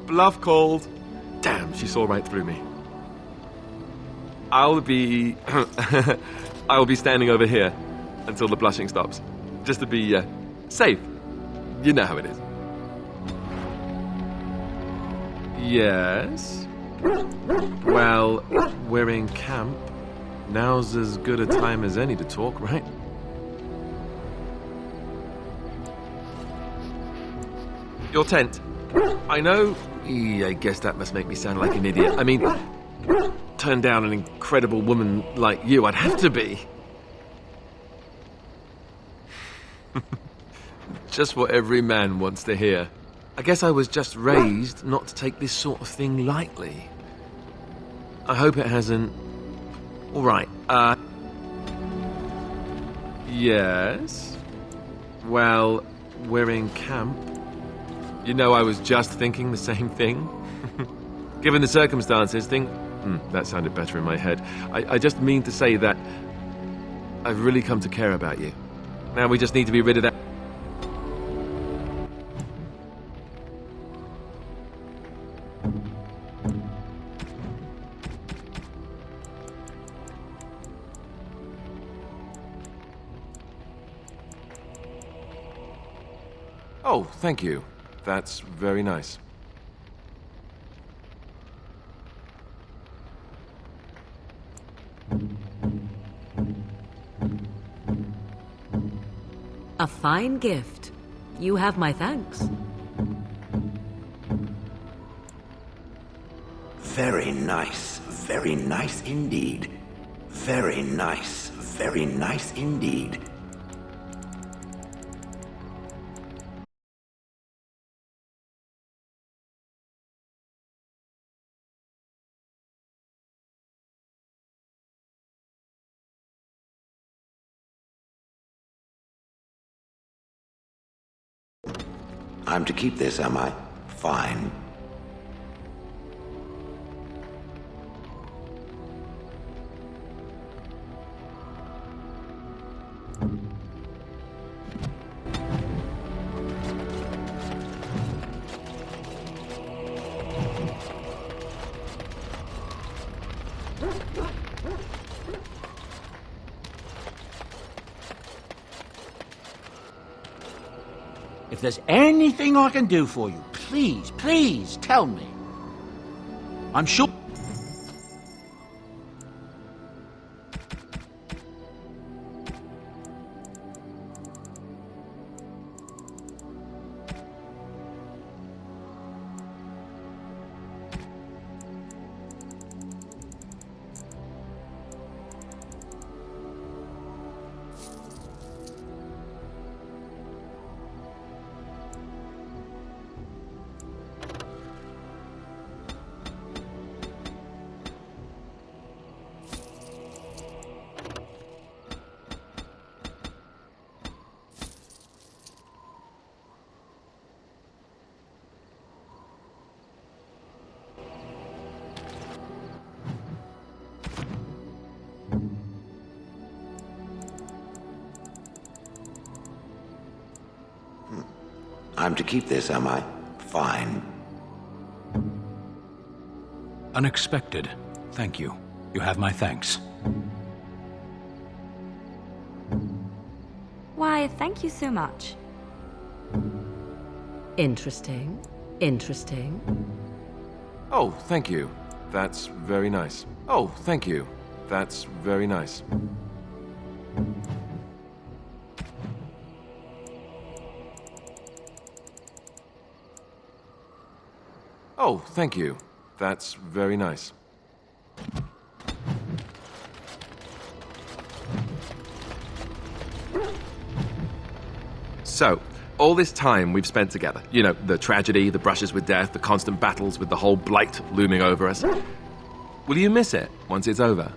Bluff called. Damn, she saw right through me. I'll be standing over here until the blushing stops, just to be safe. You know how it is. Yes? Well, we're in camp. Now's as good a time as any to talk, right? Your tent. I know. I guess that must make me sound like an idiot. I mean, turn down an incredible woman like you, I'd have to be. Just what every man wants to hear. I guess I was just raised not to take this sort of thing lightly. I hope it hasn't... All right, yes? Well, we're in camp. You know, I was just thinking the same thing. Given the circumstances, that sounded better in my head. I just mean to say that I've really come to care about you. Now we just need to be rid of that. Oh, thank you. That's very nice. A fine gift. You have my thanks. Very nice indeed. Very nice indeed. I'm to keep this, am I? Fine. If there's anything I can do for you, please tell me. I'm sure... I'm to keep this, am I? Fine. Unexpected. Thank you. You have my thanks. Why, thank you so much. Interesting. Interesting. Oh, thank you. That's very nice. Oh, thank you. That's very nice. Oh, thank you. That's very nice. So, all this time we've spent together, you know, the tragedy, the brushes with death, the constant battles with the whole blight looming over us. Will you miss it once it's over?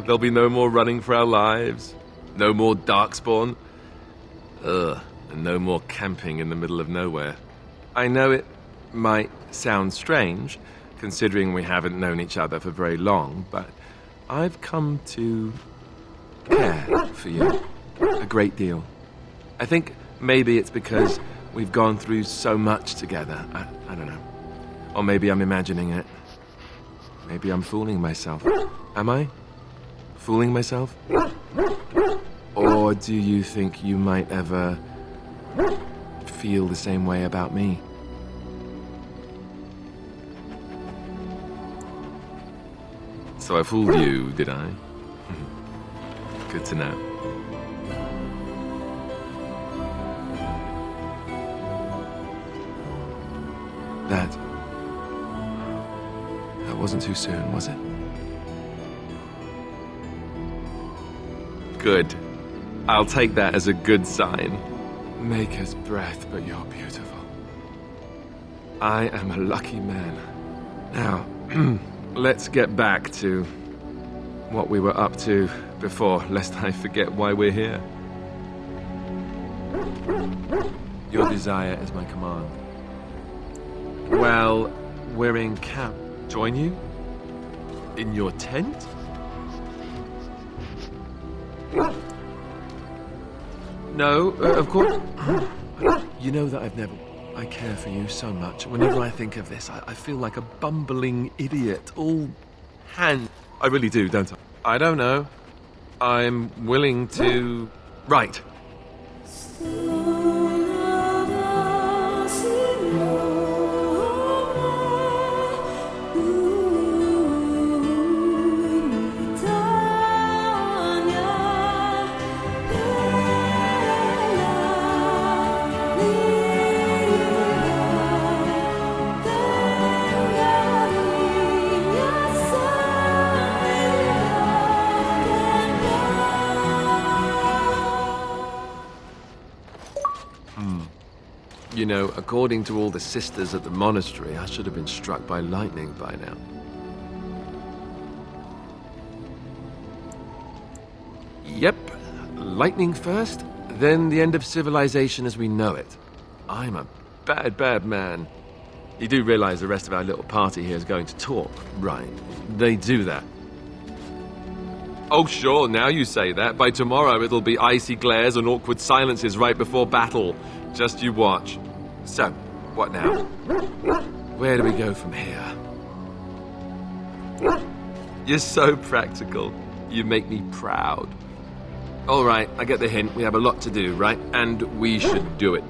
There'll be no more running for our lives, no more Darkspawn, and no more camping in the middle of nowhere. I know it might sound strange, considering we haven't known each other for very long, but I've come to care for you a great deal. I think maybe it's because we've gone through so much together. I don't know. Or maybe I'm imagining it. Maybe I'm fooling myself. Am I? Fooling myself? Or do you think you might ever feel the same way about me? So I fooled you, did I? Good to know. That wasn't too soon, was it? Good. I'll take that as a good sign. Maker's breath, but you're beautiful. I am a lucky man. Now, let's get back to what we were up to before, lest I forget why we're here. Your desire is my command. Well, we're in camp. Join you? In your tent? No, of course. You know that I care for you so much. Whenever I think of this, I feel like a bumbling idiot. All hand. I really do, don't I? I don't know. I'm willing to... Right. You know, according to all the sisters at the monastery, I should have been struck by lightning by now. Yep, lightning first, then the end of civilization as we know it. I'm a bad, bad man. You do realize the rest of our little party here is going to talk, right? They do that. Oh sure, now you say that. By tomorrow it'll be icy glares and awkward silences right before battle. Just you watch. So, what now? Where do we go from here? You're so practical. You make me proud. All right, I get the hint. We have a lot to do, right? And we should do it.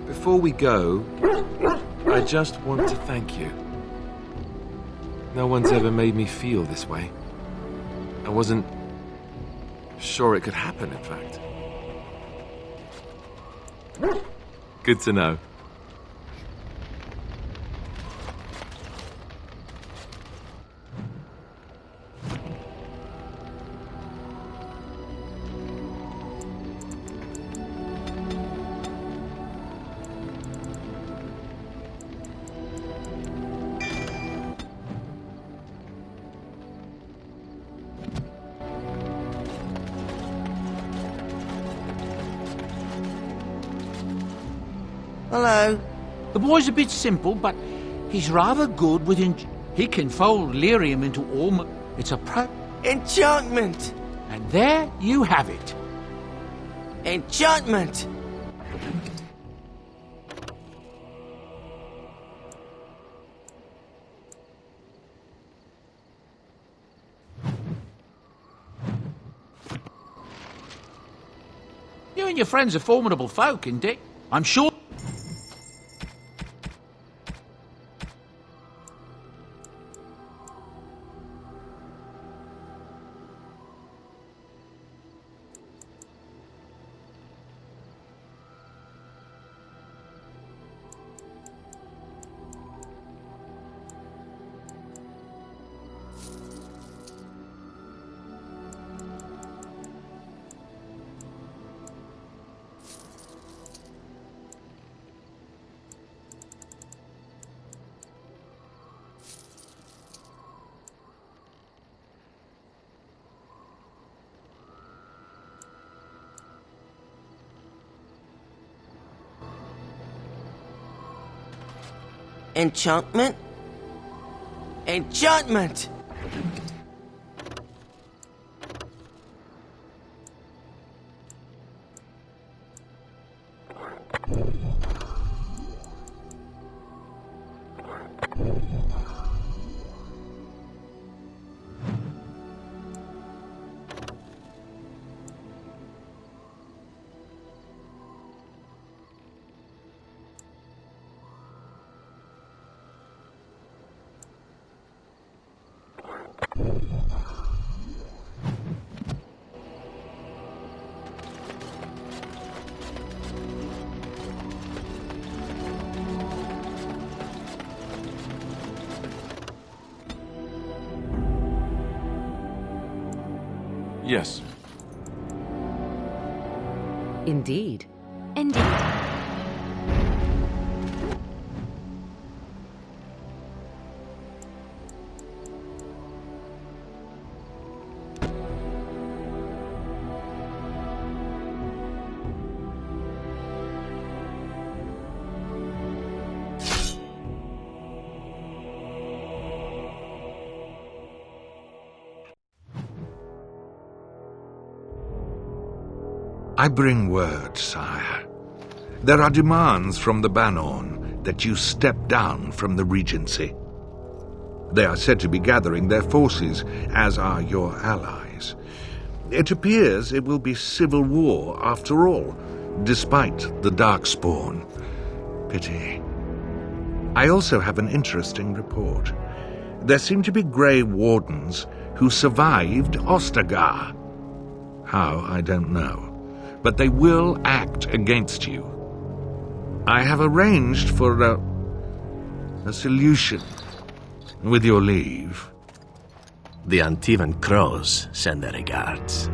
Before we go, I just want to thank you. No one's ever made me feel this way. I wasn't sure it could happen, in fact. Good to know. Hello. The boy's a bit simple, but he's rather good with he can fold lyrium into all... It's a enchantment! And there you have it. Enchantment! You and your friends are formidable folk, indeed. I'm sure... Enchantment? Enchantment! Yes. Indeed. Indeed. I bring word, sire. There are demands from the Bannorn that you step down from the Regency. They are said to be gathering their forces, as are your allies. It appears it will be civil war after all, despite the Darkspawn. Pity. I also have an interesting report. There seem to be Grey Wardens who survived Ostagar. How, I don't know. But they will act against you. I have arranged for a solution, with your leave. The Antivan Crows send their regards.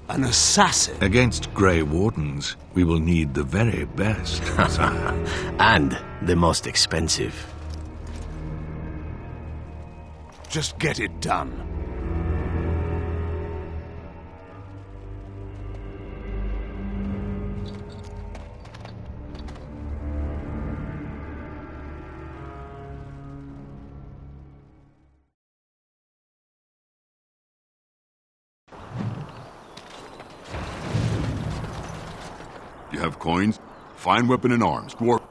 An assassin? Against Grey Wardens, we will need the very best, sire. And the most expensive. Just get it done. You have coins? Fine weapon and arms. Dwarf.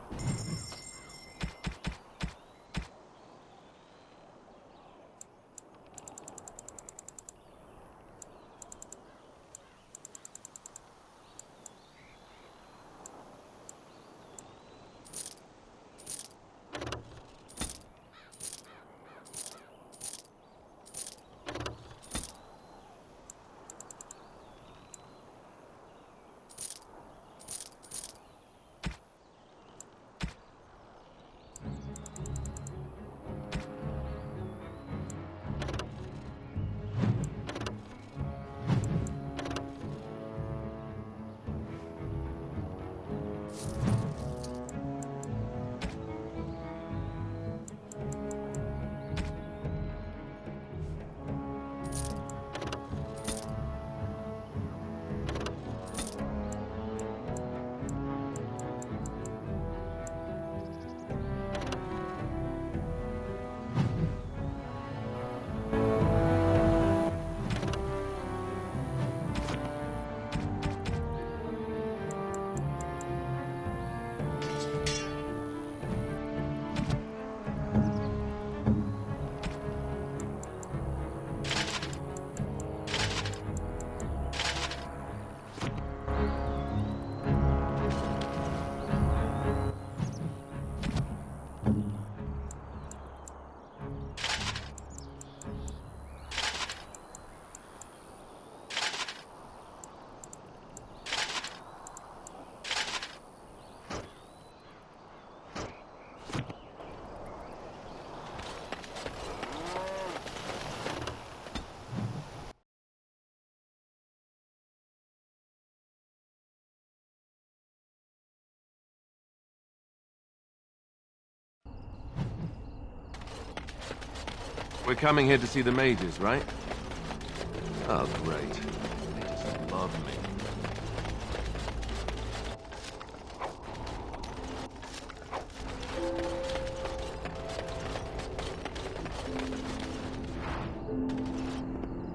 We're coming here to see the mages, right? Oh, great. They just love me.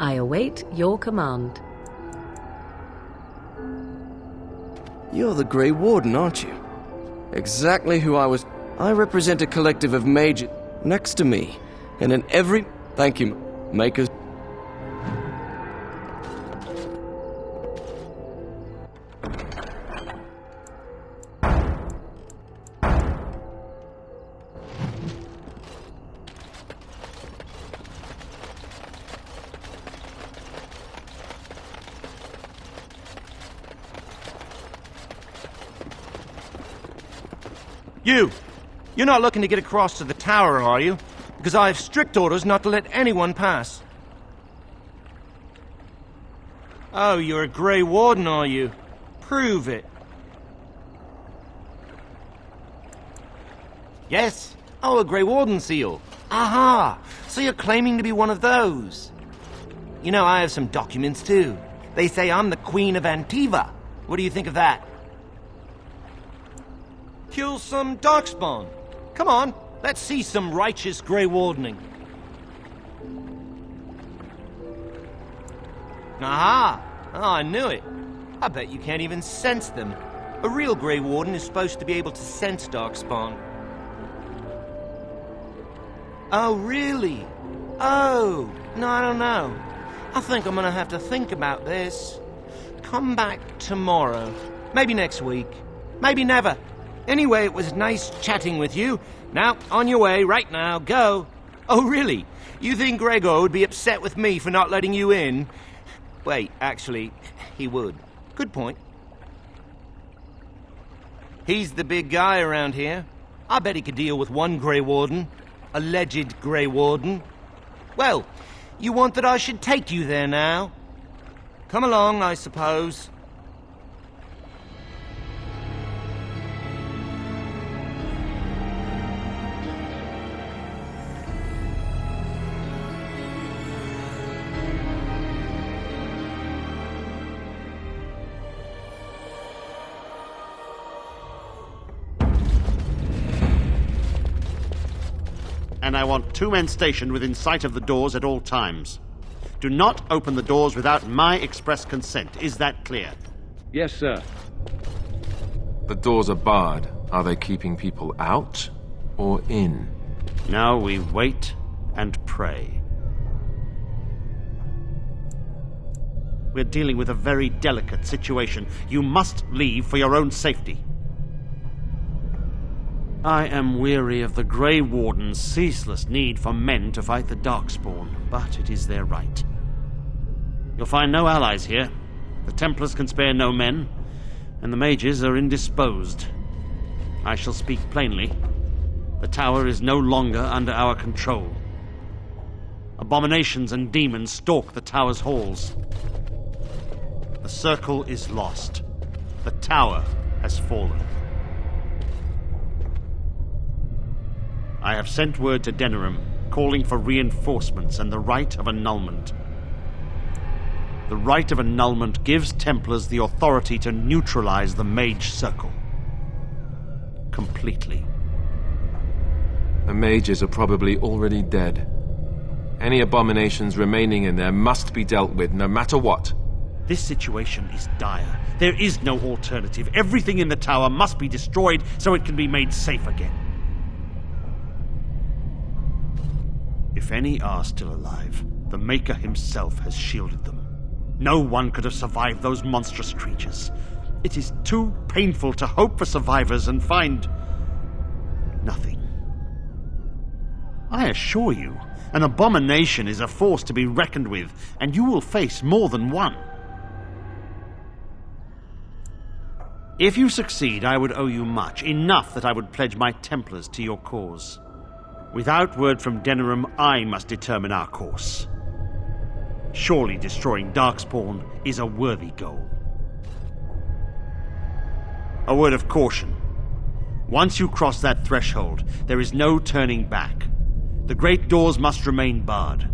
I await your command. You're the Grey Warden, aren't you? Exactly who I was. I represent a collective of mages next to me, and in every... Thank you, Makers. You're not looking to get across to the tower, are you? Because I have strict orders not to let anyone pass. Oh, you're a Grey Warden, are you? Prove it. Yes? Oh, a Grey Warden seal. Aha! So you're claiming to be one of those. You know, I have some documents, too. They say I'm the Queen of Antiva. What do you think of that? Kill some Darkspawn. Come on, let's see some righteous Grey Wardening. Aha! Oh, I knew it. I bet you can't even sense them. A real Grey Warden is supposed to be able to sense Darkspawn. Oh, really? Oh, no, I don't know. I think I'm gonna have to think about this. Come back tomorrow. Maybe next week. Maybe never. Anyway, it was nice chatting with you. Now, on your way, right now, go. Oh, really? You think Gregor would be upset with me for not letting you in? Wait, actually, he would. Good point. He's the big guy around here. I bet he could deal with one Grey Warden. Alleged Grey Warden. Well, you want that I should take you there now? Come along, I suppose. And I want 2 men stationed within sight of the doors at all times. Do not open the doors without my express consent. Is that clear? Yes, sir. The doors are barred. Are they keeping people out or in? Now we wait and pray. We're dealing with a very delicate situation. You must leave for your own safety. I am weary of the Grey Warden's ceaseless need for men to fight the Darkspawn, but it is their right. You'll find no allies here. The Templars can spare no men, and the mages are indisposed. I shall speak plainly. The tower is no longer under our control. Abominations and demons stalk the tower's halls. The circle is lost. The tower has fallen. I have sent word to Denerim, calling for reinforcements and the rite of annulment. The rite of annulment gives Templars the authority to neutralize the Mage Circle. Completely. The mages are probably already dead. Any abominations remaining in there must be dealt with, no matter what. This situation is dire. There is no alternative. Everything in the tower must be destroyed so it can be made safe again. If any are still alive, the Maker himself has shielded them. No one could have survived those monstrous creatures. It is too painful to hope for survivors and find nothing. I assure you, an abomination is a force to be reckoned with, and you will face more than one. If you succeed, I would owe you much, enough that I would pledge my Templars to your cause. Without word from Denerim, I must determine our course. Surely destroying Darkspawn is a worthy goal. A word of caution. Once you cross that threshold, there is no turning back. The great doors must remain barred.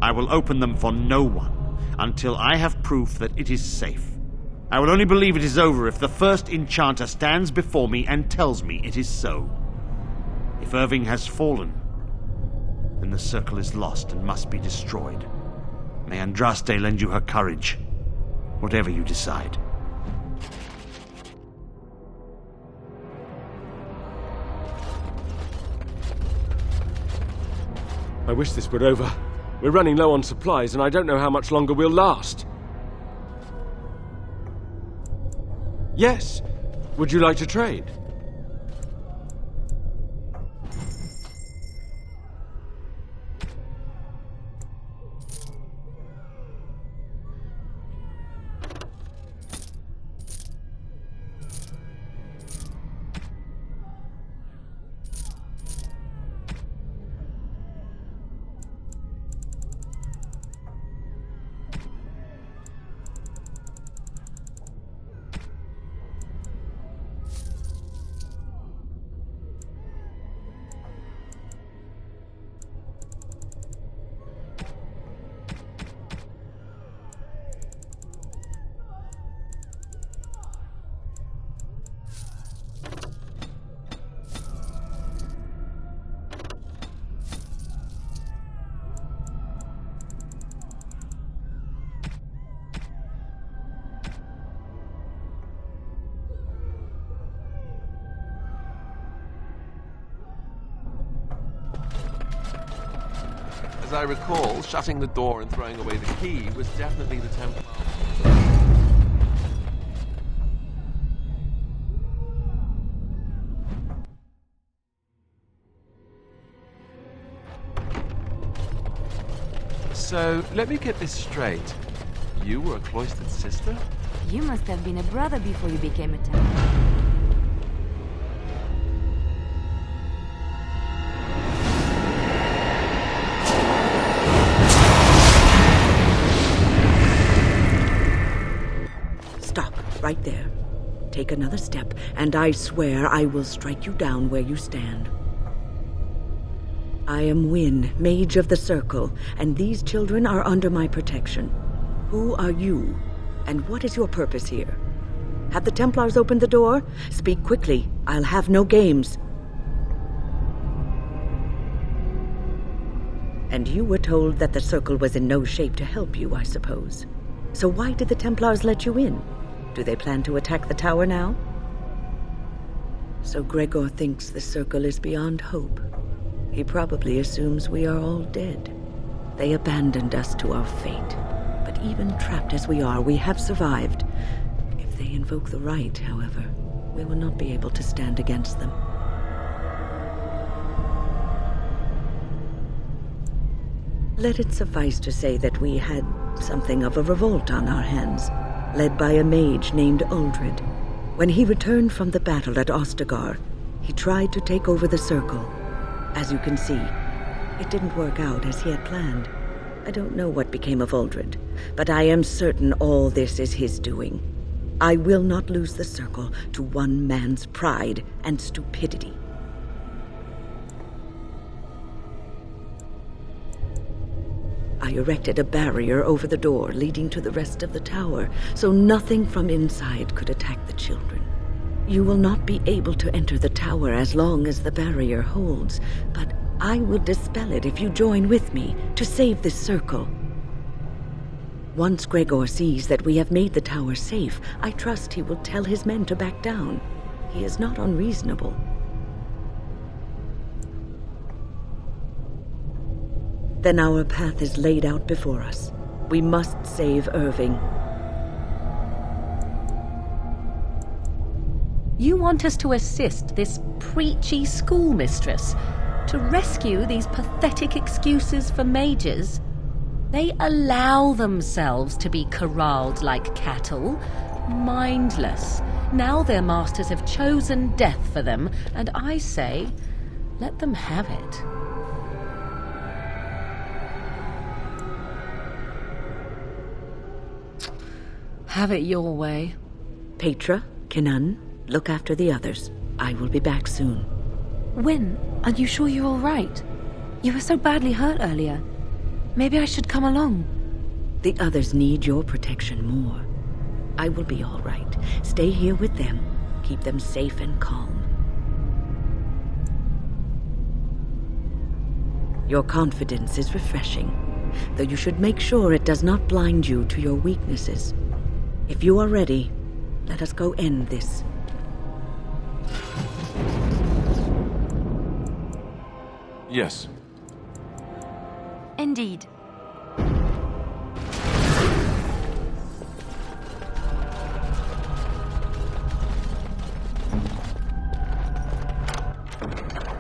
I will open them for no one until I have proof that it is safe. I will only believe it is over if the first enchanter stands before me and tells me it is so. If Irving has fallen, then the circle is lost and must be destroyed. May Andraste lend you her courage, whatever you decide. I wish this were over. We're running low on supplies, and I don't know how much longer we'll last. Yes. Would you like to trade? As I recall, shutting the door and throwing away the key was definitely the Templar. So, let me get this straight. You were a cloistered sister? You must have been a brother before you became a Templar. Right there. Take another step, and I swear I will strike you down where you stand. I am Wynne, Mage of the Circle, and these children are under my protection. Who are you, and what is your purpose here? Have the Templars opened the door? Speak quickly. I'll have no games. And you were told that the Circle was in no shape to help you, I suppose. So why did the Templars let you in? Do they plan to attack the tower now? So Gregor thinks the Circle is beyond hope. He probably assumes we are all dead. They abandoned us to our fate. But even trapped as we are, we have survived. If they invoke the right, however, we will not be able to stand against them. Let it suffice to say that we had something of a revolt on our hands, led by a mage named Uldred. When he returned from the battle at Ostagar, he tried to take over the Circle. As you can see, it didn't work out as he had planned. I don't know what became of Uldred, but I am certain all this is his doing. I will not lose the Circle to one man's pride and stupidity. I erected a barrier over the door leading to the rest of the tower, so nothing from inside could attack the children. You will not be able to enter the tower as long as the barrier holds, but I will dispel it if you join with me to save this Circle. Once Gregor sees that we have made the tower safe, I trust he will tell his men to back down. He is not unreasonable. Then our path is laid out before us. We must save Irving. You want us to assist this preachy schoolmistress to rescue these pathetic excuses for mages? They allow themselves to be corralled like cattle, mindless. Now their masters have chosen death for them, and I say, let them have it. Have it your way. Petra, Kinan, look after the others. I will be back soon. Wynne, are you sure you're all right? You were so badly hurt earlier. Maybe I should come along. The others need your protection more. I will be all right. Stay here with them. Keep them safe and calm. Your confidence is refreshing, though you should make sure it does not blind you to your weaknesses. If you are ready, let us go end this. Yes. Indeed.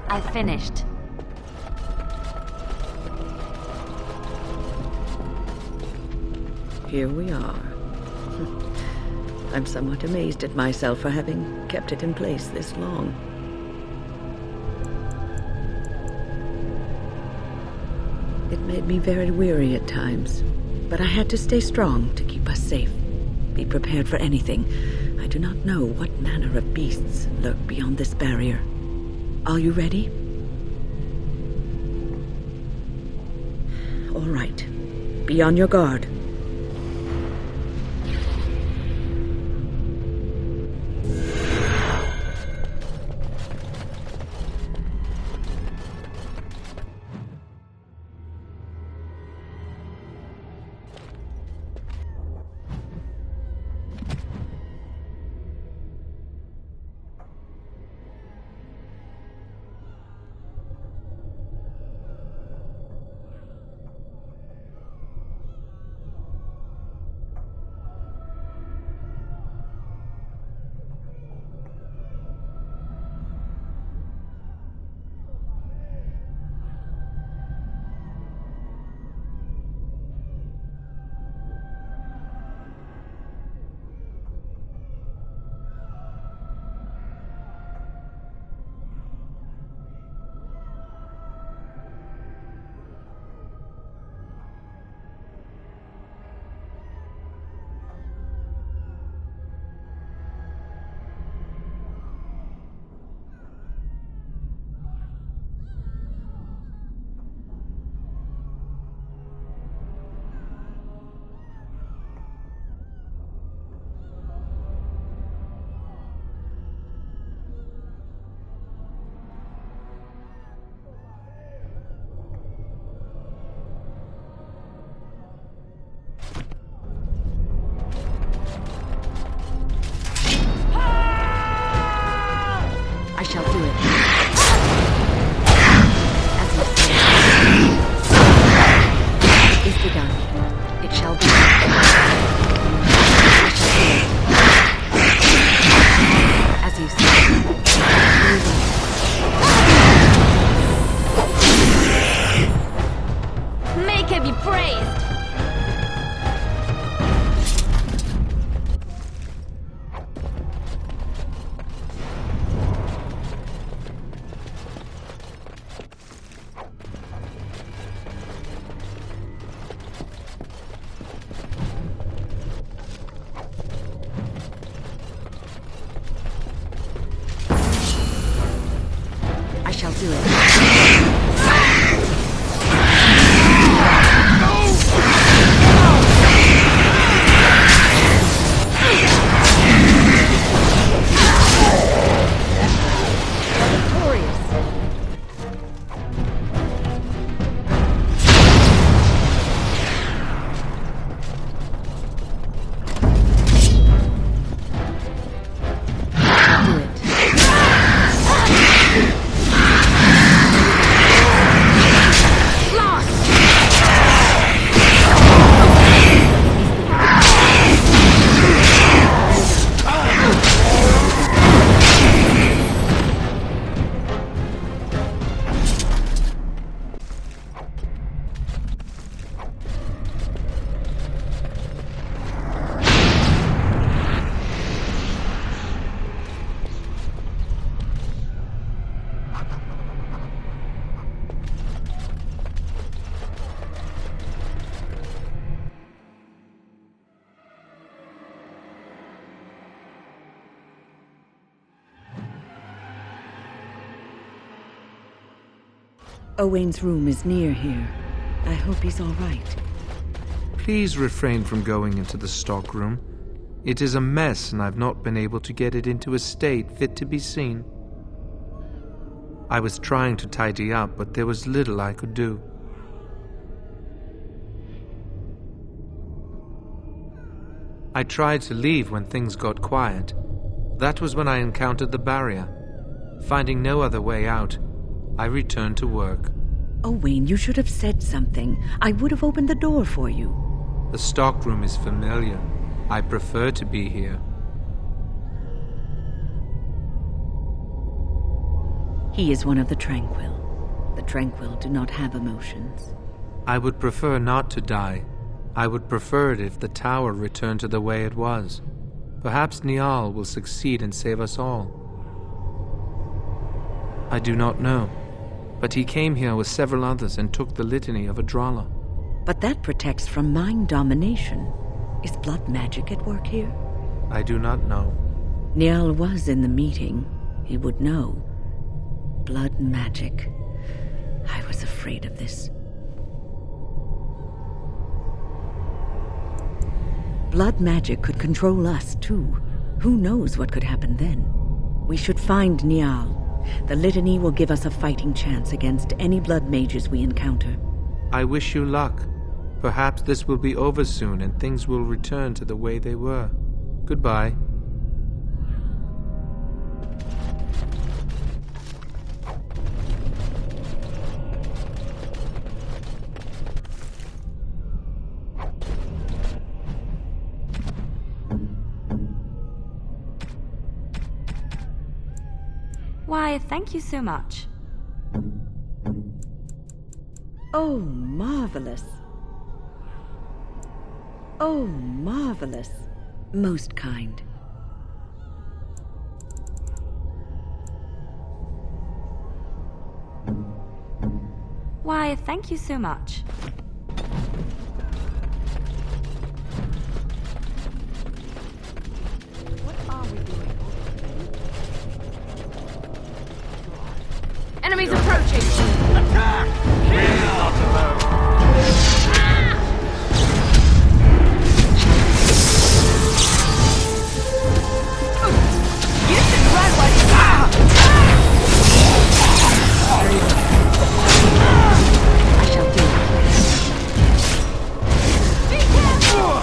I finished. Here we are. I'm somewhat amazed at myself for having kept it in place this long. It made me very weary at times, but I had to stay strong to keep us safe. Be prepared for anything. I do not know what manner of beasts lurk beyond this barrier. Are you ready? All right. Be on your guard. Owain's room is near here. I hope he's all right. Please refrain from going into the stockroom. It is a mess, and I've not been able to get it into a state fit to be seen. I was trying to tidy up, but there was little I could do. I tried to leave when things got quiet. That was when I encountered the barrier. Finding no other way out, I returned to work. Owain, you should have said something. I would have opened the door for you. The stockroom is familiar. I prefer to be here. He is one of the Tranquil. The Tranquil do not have emotions. I would prefer not to die. I would prefer it if the tower returned to the way it was. Perhaps Niall will succeed and save us all. I do not know, but he came here with several others and took the litany of Adralla. But that protects from mind domination. Is blood magic at work here? I do not know. Niall was in the meeting. He would know. Blood magic. I was afraid of this. Blood magic could control us, too. Who knows what could happen then? We should find Niall. The litany will give us a fighting chance against any blood mages we encounter. I wish you luck. Perhaps this will be over soon and things will return to the way they were. Goodbye. Why, thank you so much. Oh, marvelous. Oh, marvelous. Most kind. Why, thank you so much. What are we doing? Enemies approaching! Attack! We're not alone! You should run while you I shall do it. Be careful!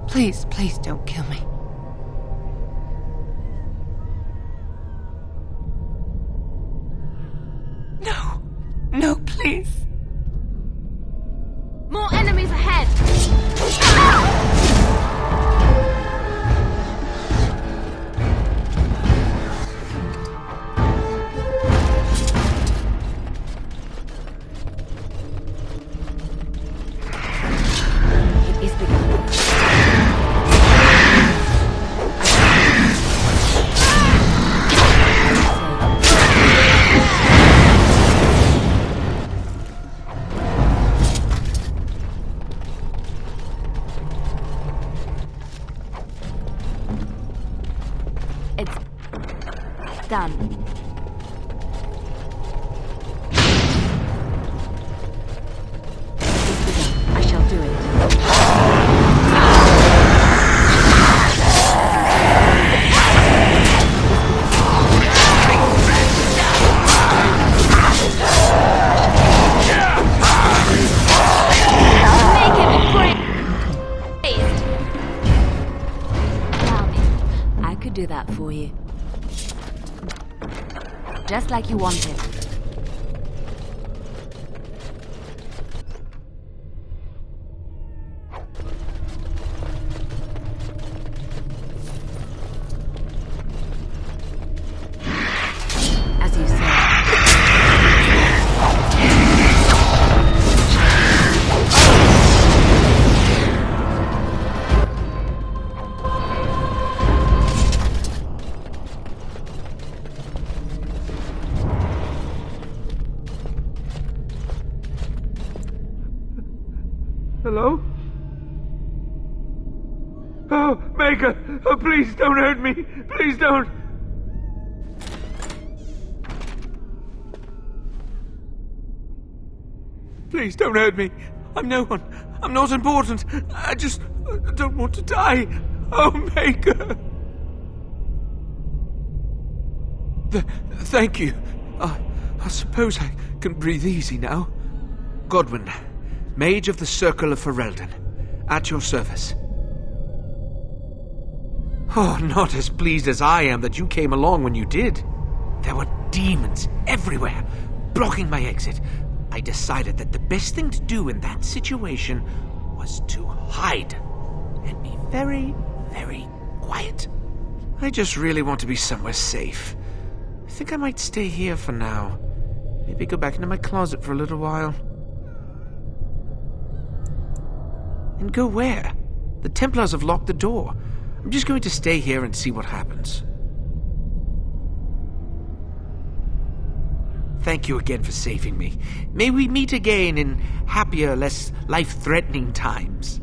Please, please don't kill me. No. No, please. More enemies ahead! It is begun. It's done. I shall do it. Make him praised! Allow me. I could do that for you. Just like you wanted. As you say. Hello? Oh, Maker! Oh, please don't hurt me! Please don't! Please don't hurt me. I'm no one. I'm not important. I don't want to die. Oh, Maker! Thank you. I suppose I can breathe easy now. Godwyn, Mage of the Circle of Ferelden, at your service. Oh, not as pleased as I am that you came along when you did. There were demons everywhere, blocking my exit. I decided that the best thing to do in that situation was to hide and be very, very quiet. I just really want to be somewhere safe. I think I might stay here for now. Maybe go back into my closet for a little while. And go where? The Templars have locked the door. I'm just going to stay here and see what happens. Thank you again for saving me. May we meet again in happier, less life-threatening times.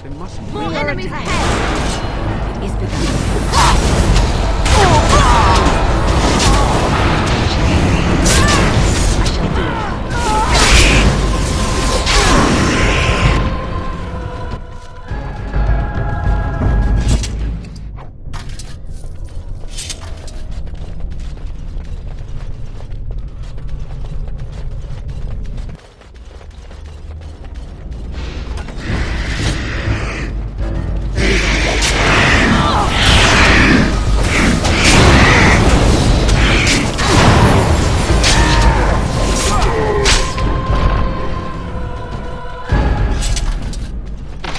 There must be More enemies ahead! It is begun.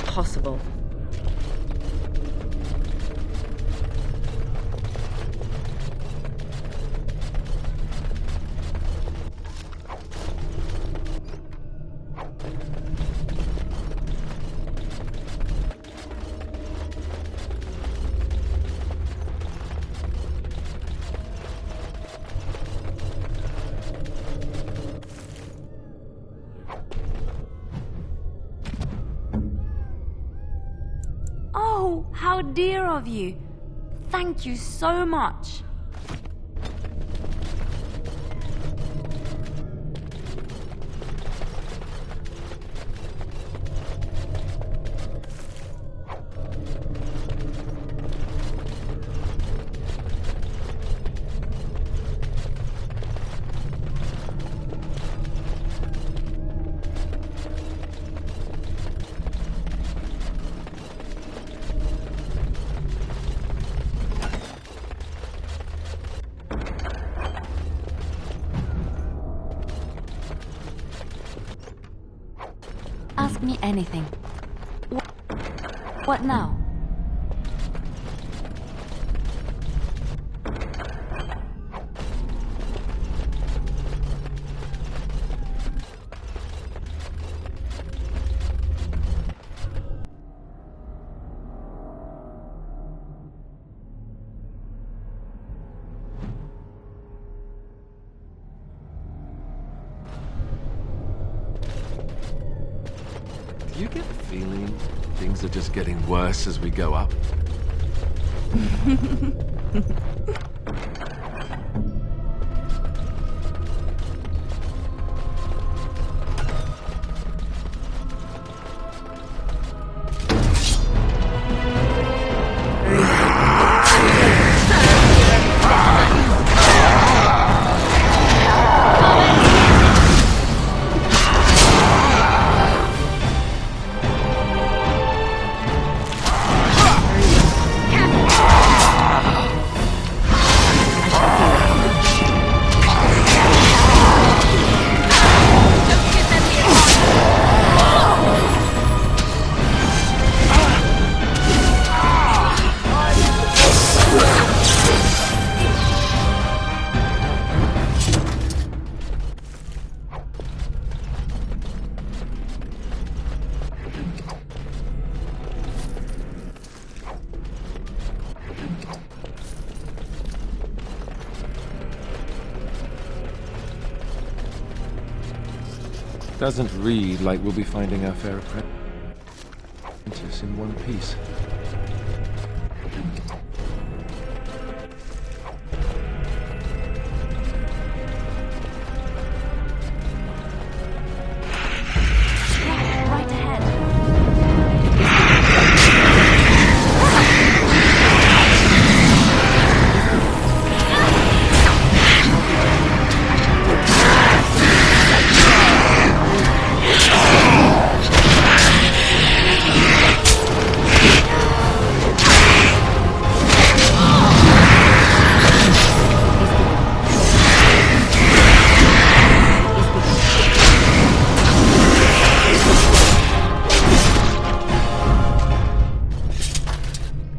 Impossible. Oh, how dear of you. Thank you so much. Ask me anything. What now? Do you get the feeling things are just getting worse as we go up? Doesn't read like we'll be finding our fair apprentice in one piece. Right ahead.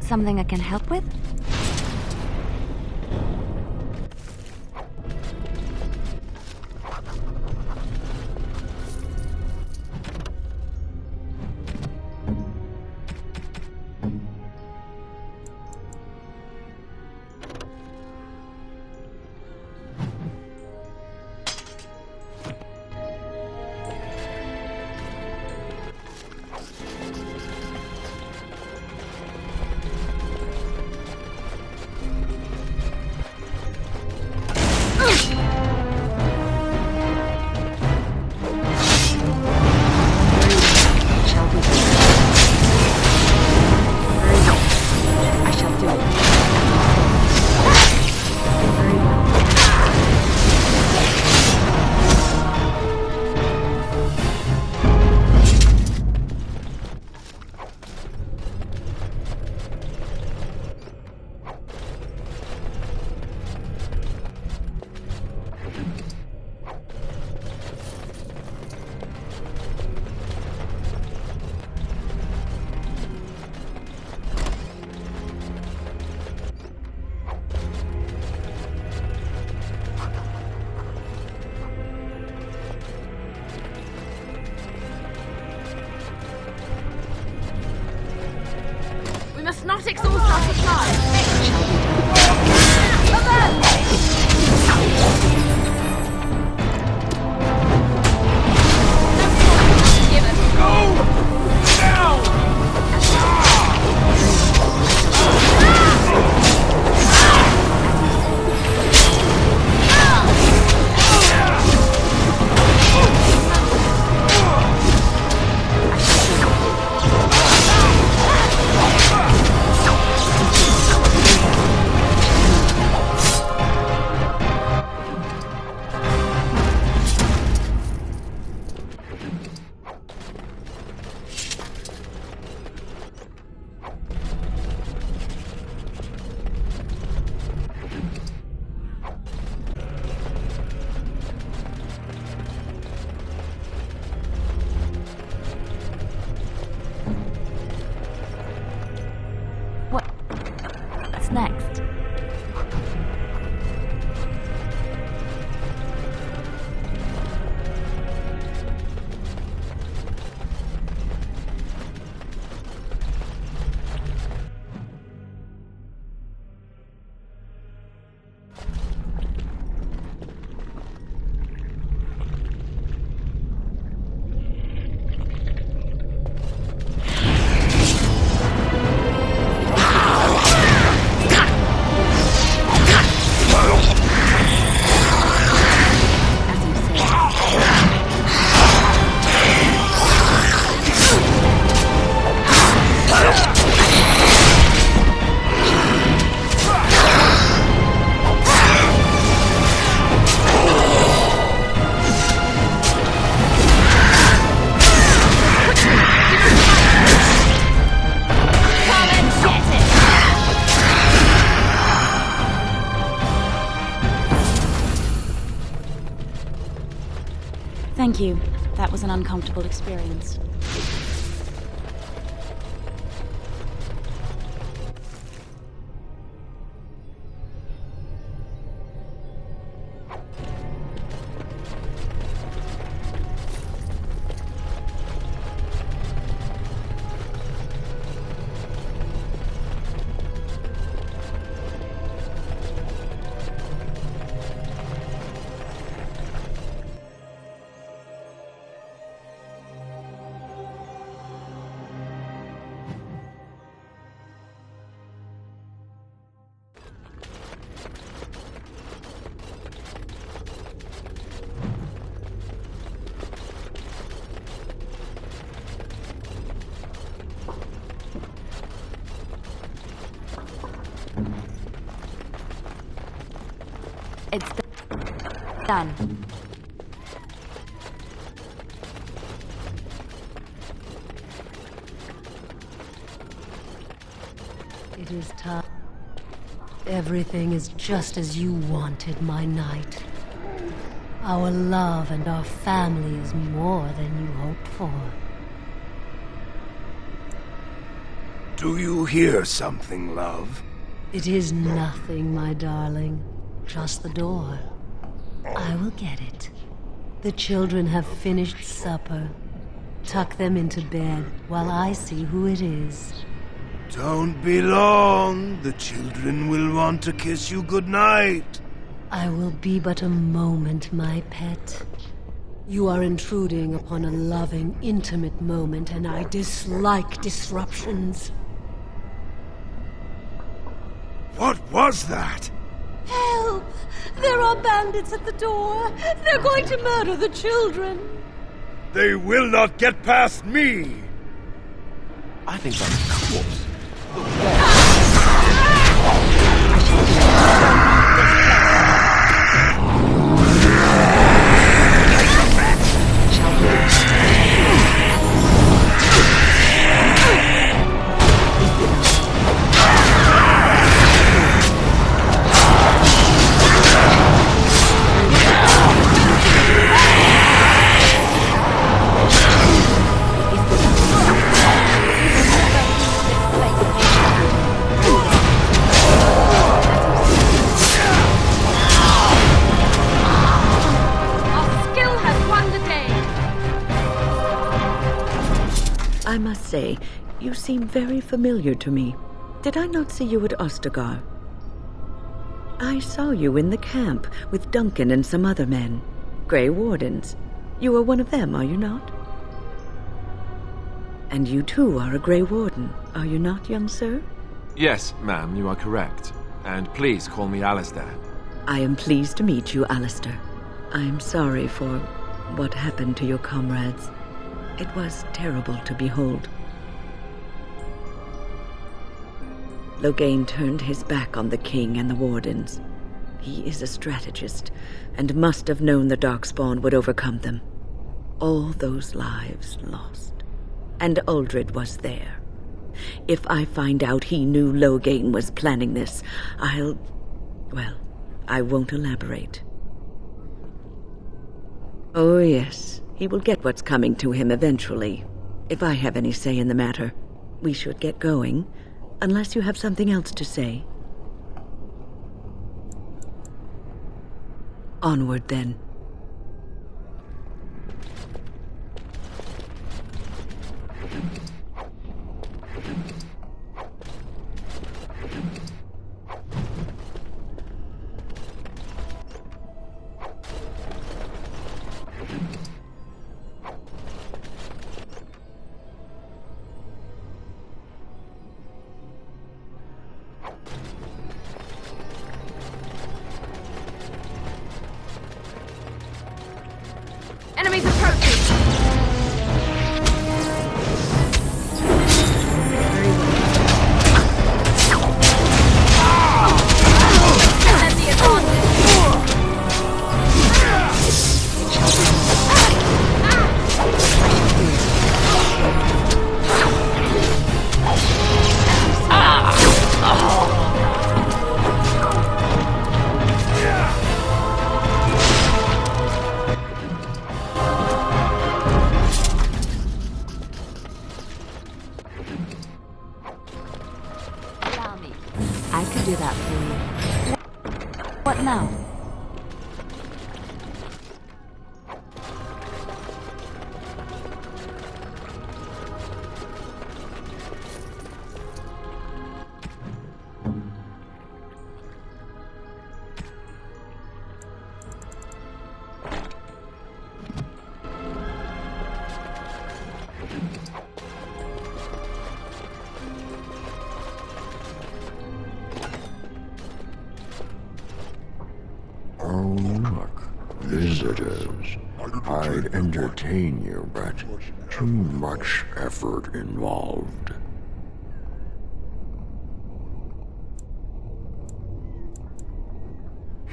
Something I can help with? We must not exhaust our supply. What's next? Thank you. That was an uncomfortable experience. It's done. It is time. Everything is just as you wanted, my knight. Our love and our family is more than you hoped for. Do you hear something, love? It is nothing, my darling. Just the door. I will get it. The children have finished supper. Tuck them into bed while I see who it is. Don't be long. The children will want to kiss you goodnight. I will be but a moment, my pet. You are intruding upon a loving, intimate moment, and I dislike disruptions. What was that? Help! There are bandits at the door. They're going to murder the children. They will not get past me. I think that's cool. I must say, you seem very familiar to me. Did I not see you at Ostagar? I saw you in the camp with Duncan and some other men. Grey Wardens. You are one of them, are you not? And you too are a Grey Warden, are you not, young sir? Yes, ma'am, you are correct. And please call me Alistair. I am pleased to meet you, Alistair. I am sorry for what happened to your comrades. It was terrible to behold. Loghain turned his back on the king and the wardens. He is a strategist, and must have known the Darkspawn would overcome them. All those lives lost. And Uldred was there. If I find out he knew Loghain was planning this, well, I won't elaborate. Oh yes, he will get what's coming to him eventually. If I have any say in the matter, we should get going, unless you have something else to say. Onward, then. Enemies approaching! At the advantage! I could do that for you. What now? Oh, look, visitors. I'd entertain you, but too much effort involved.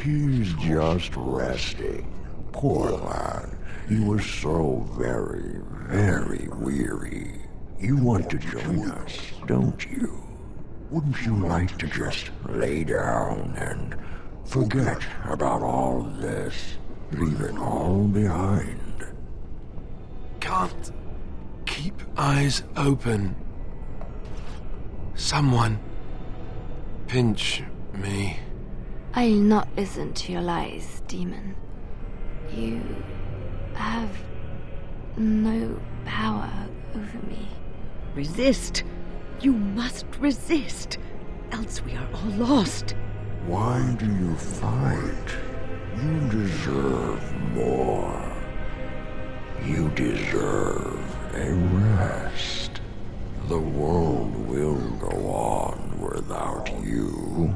He's just resting. Poor lad. He was so very, very weary. You want to join us, don't you? Wouldn't you like to just lay down and forget about all this? Leave it all behind. Can't keep eyes open. Someone pinch me. I'll not listen to your lies, demon. You have no power over me. Resist. You must resist. Else we are all lost. Why do you fight? You deserve more. You deserve a rest. The world will go on without you.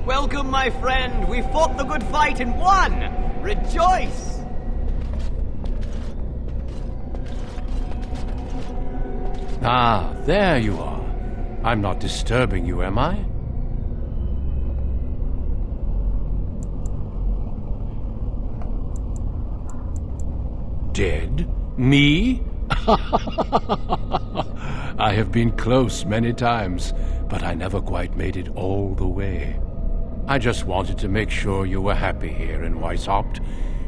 Welcome, my friend. We fought the good fight and won. Rejoice! Ah, there you are. I'm not disturbing you, am I? Dead? Me? I have been close many times, but I never quite made it all the way. I just wanted to make sure you were happy here in Weishaupt.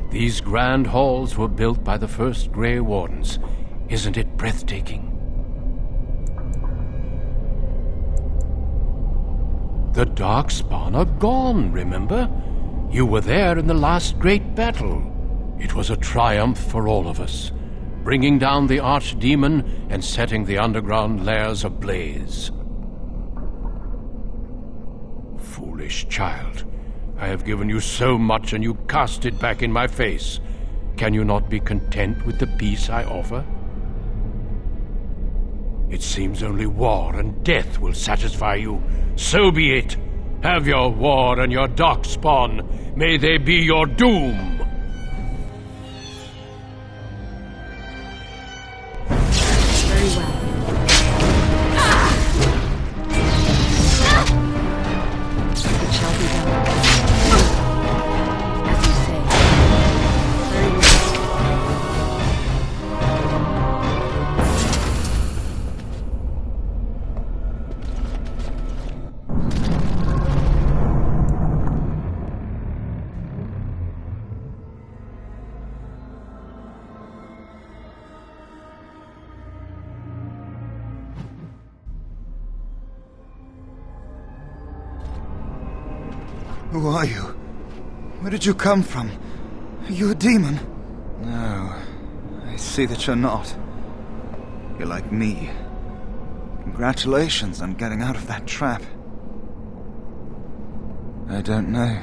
These grand halls were built by the first Grey Wardens. Isn't it breathtaking? The Darkspawn are gone, remember? You were there in the last great battle. It was a triumph for all of us, bringing down the Archdemon and setting the underground lairs ablaze. Foolish child. I have given you so much and you cast it back in my face. Can you not be content with the peace I offer? It seems only war and death will satisfy you. So be it. Have your war and your Darkspawn. May they be your doom. Very well. It shall be done. As you say. Very well. Who are you? Where did you come from? Are you a demon? No, I see that you're not. You're like me. Congratulations on getting out of that trap. I don't know.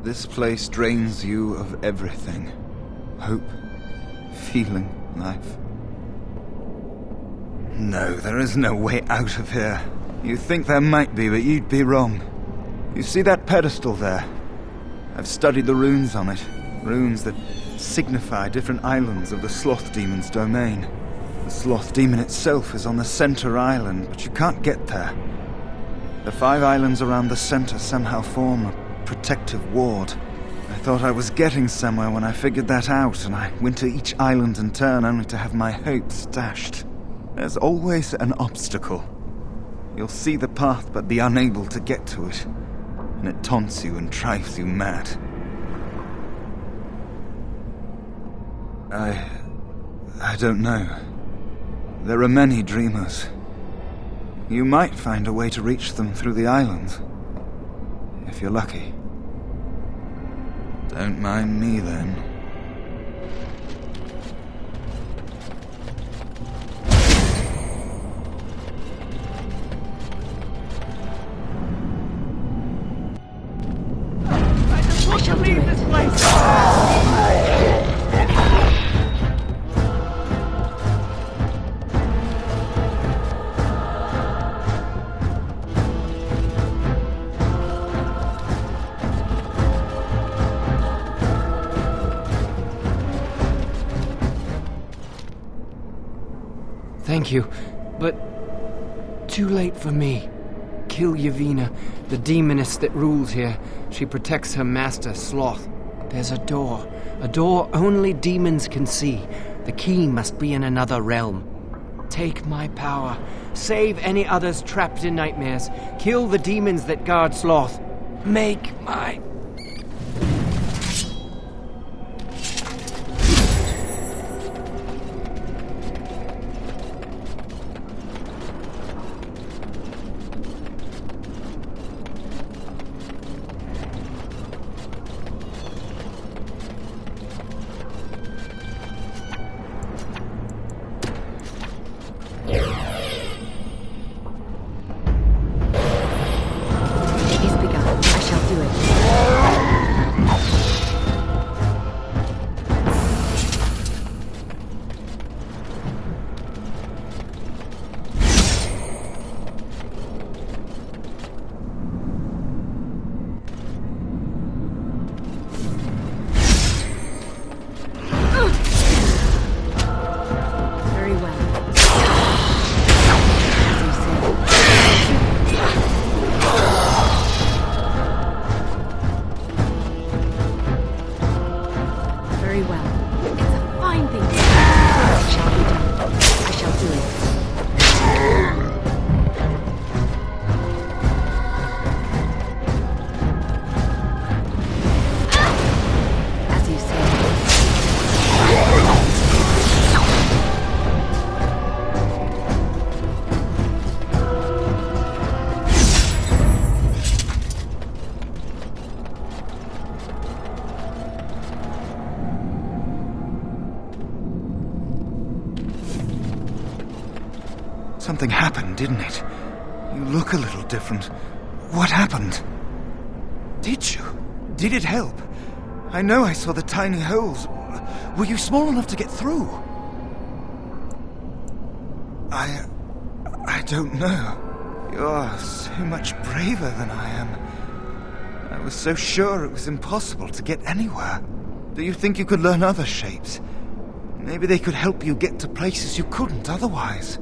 This place drains you of everything. Hope, feeling, life. No, there is no way out of here. You think there might be, but you'd be wrong. You see that pedestal there? I've studied the runes on it. Runes that signify different islands of the Sloth Demon's domain. The Sloth Demon itself is on the center island, but you can't get there. The 5 islands around the center somehow form a protective ward. I thought I was getting somewhere when I figured that out, and I went to each island in turn only to have my hopes dashed. There's always an obstacle. You'll see the path but be unable to get to it. And it taunts you and drives you mad. I don't know. There are many dreamers. You might find a way to reach them through the islands. If you're lucky. Don't mind me then. I just want to leave this place! Thank you, but too late for me. Kill Yavina, the demoness that rules here. She protects her master, Sloth. There's a door only demons can see. The key must be in another realm. Take my power. Save any others trapped in nightmares. Kill the demons that guard Sloth. Make my... Something happened, didn't it? You look a little different. What happened? Did you? Did it help? I know I saw the tiny holes. Were you small enough to get through? I don't know. You're so much braver than I am. I was so sure it was impossible to get anywhere. Do you think you could learn other shapes? Maybe they could help you get to places you couldn't otherwise.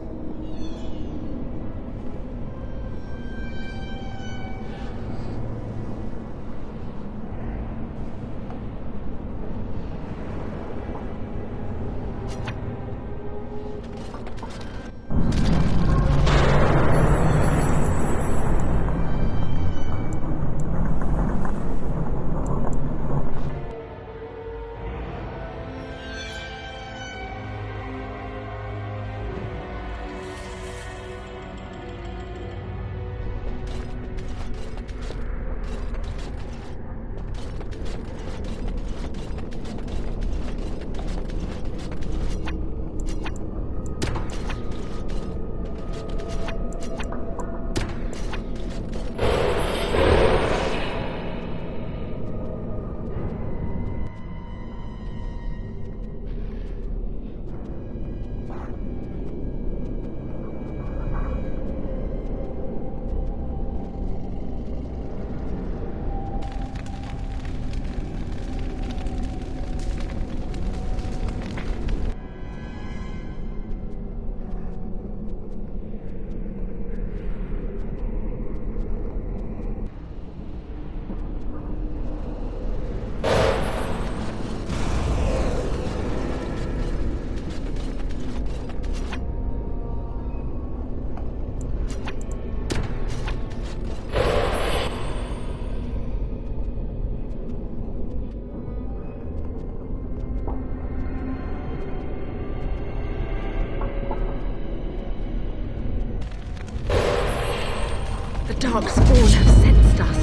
Darkspawn have sensed us.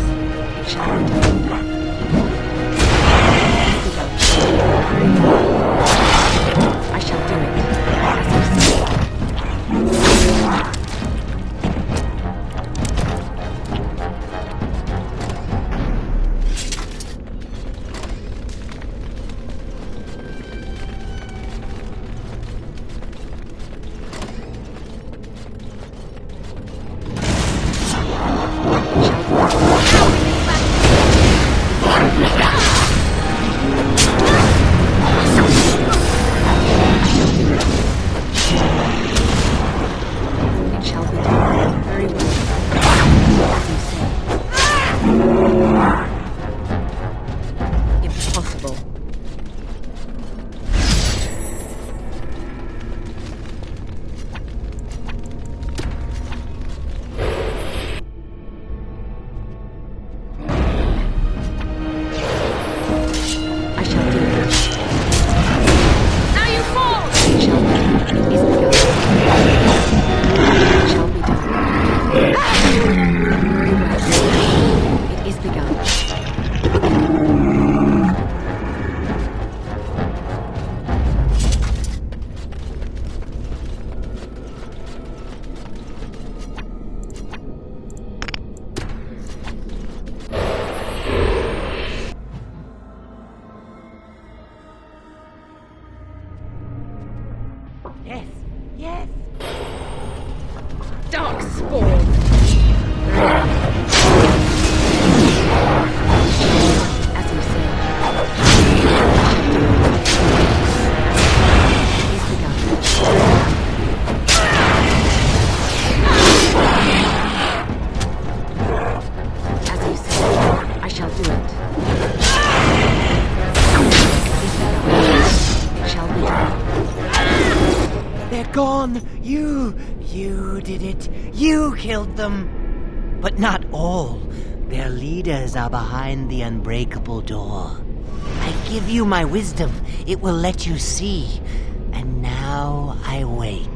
It shall be done. I shall do it, as you say. on! You did it. You killed them. But not all. Their leaders are behind the unbreakable door. I give you my wisdom. It will let you see. And now I wake.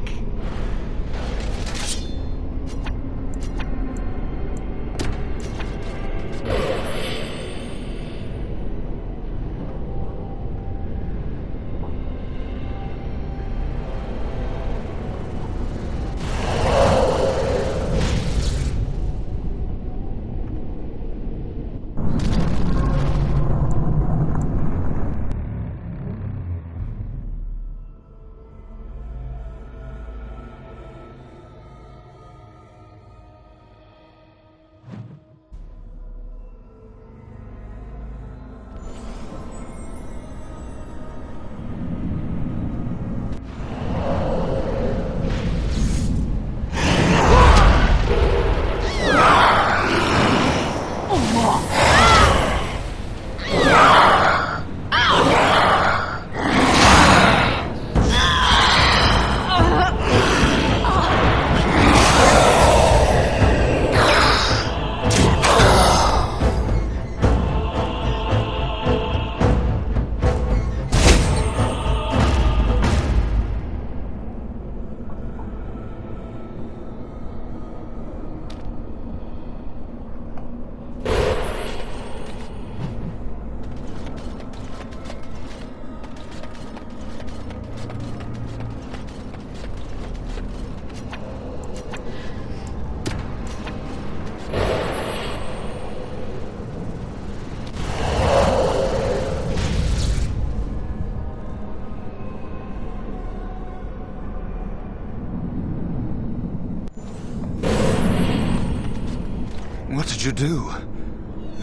What did you do?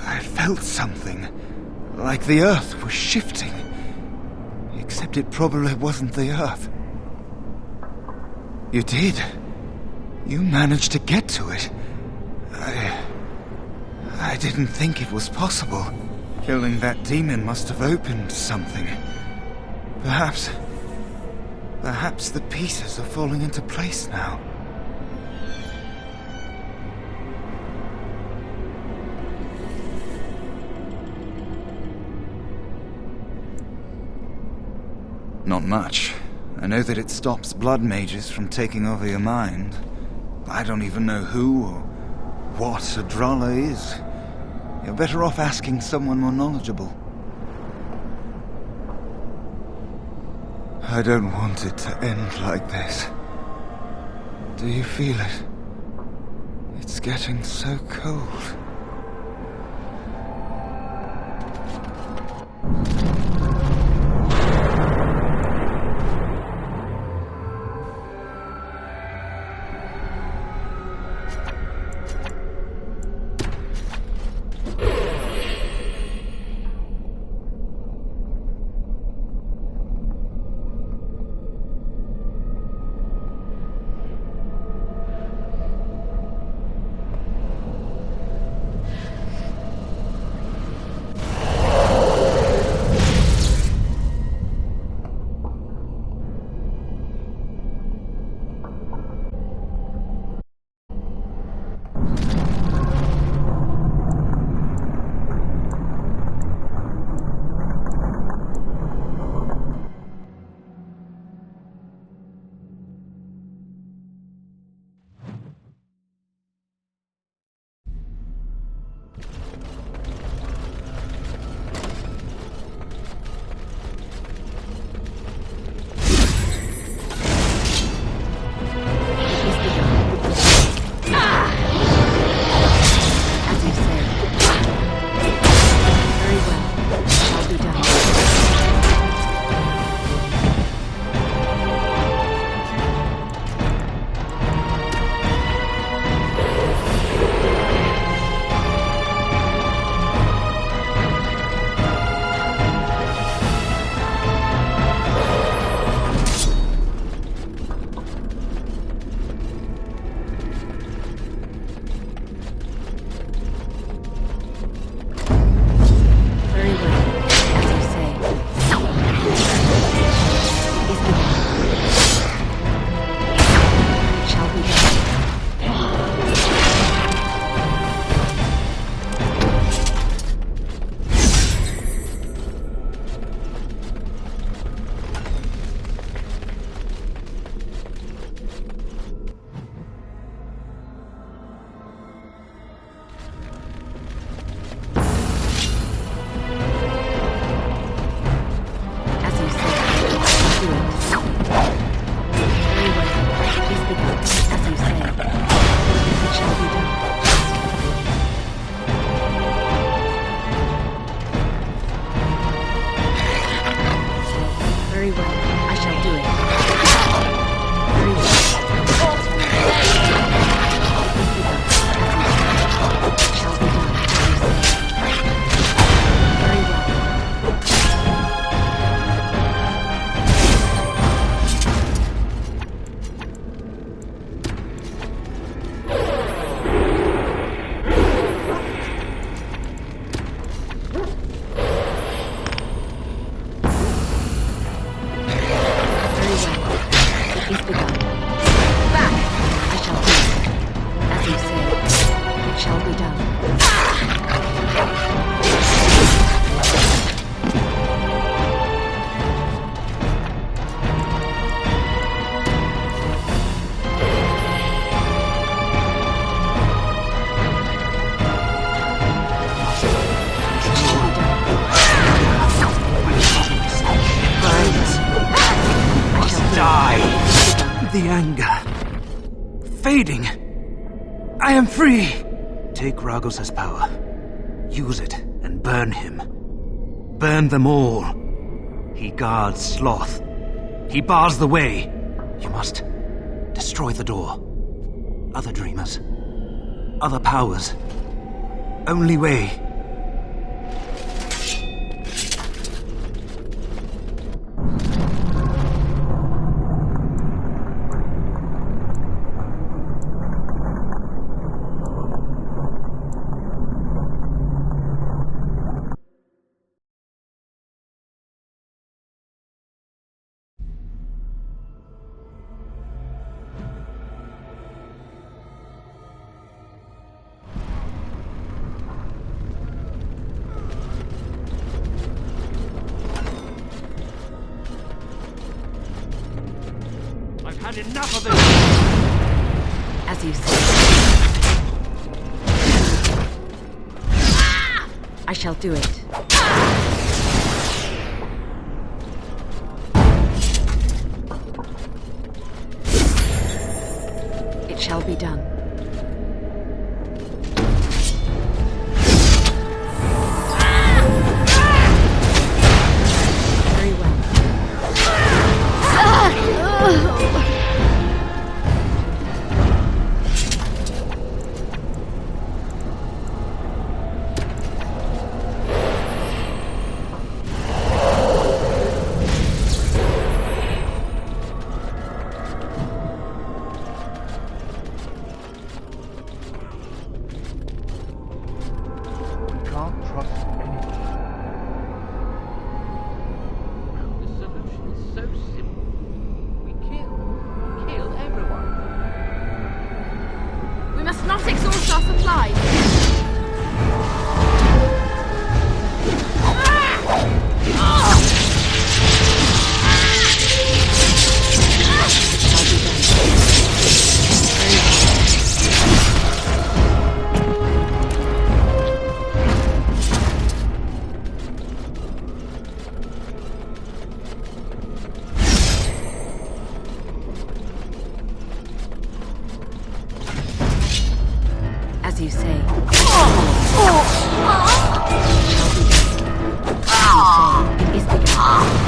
I felt something. Like the earth was shifting. Except it probably wasn't the earth. You did. You managed to get to it. I didn't think it was possible. Killing that demon must have opened something. Perhaps the pieces are falling into place now. Not much. I know that it stops blood mages from taking over your mind. I don't even know who or what a Drala is. You're better off asking someone more knowledgeable. I don't want it to end like this. Do you feel it? It's getting so cold. shall be done. The anger. Fading. I am free. Take Ragos' power. Use it and burn him. Burn them all. He guards Sloth. He bars the way. You must destroy the door. Other dreamers. Other powers. Only way. I've had enough of this! As you say. I shall do it. It shall be done. Very well. We must not exhaust our supplies. As you say. It is begun.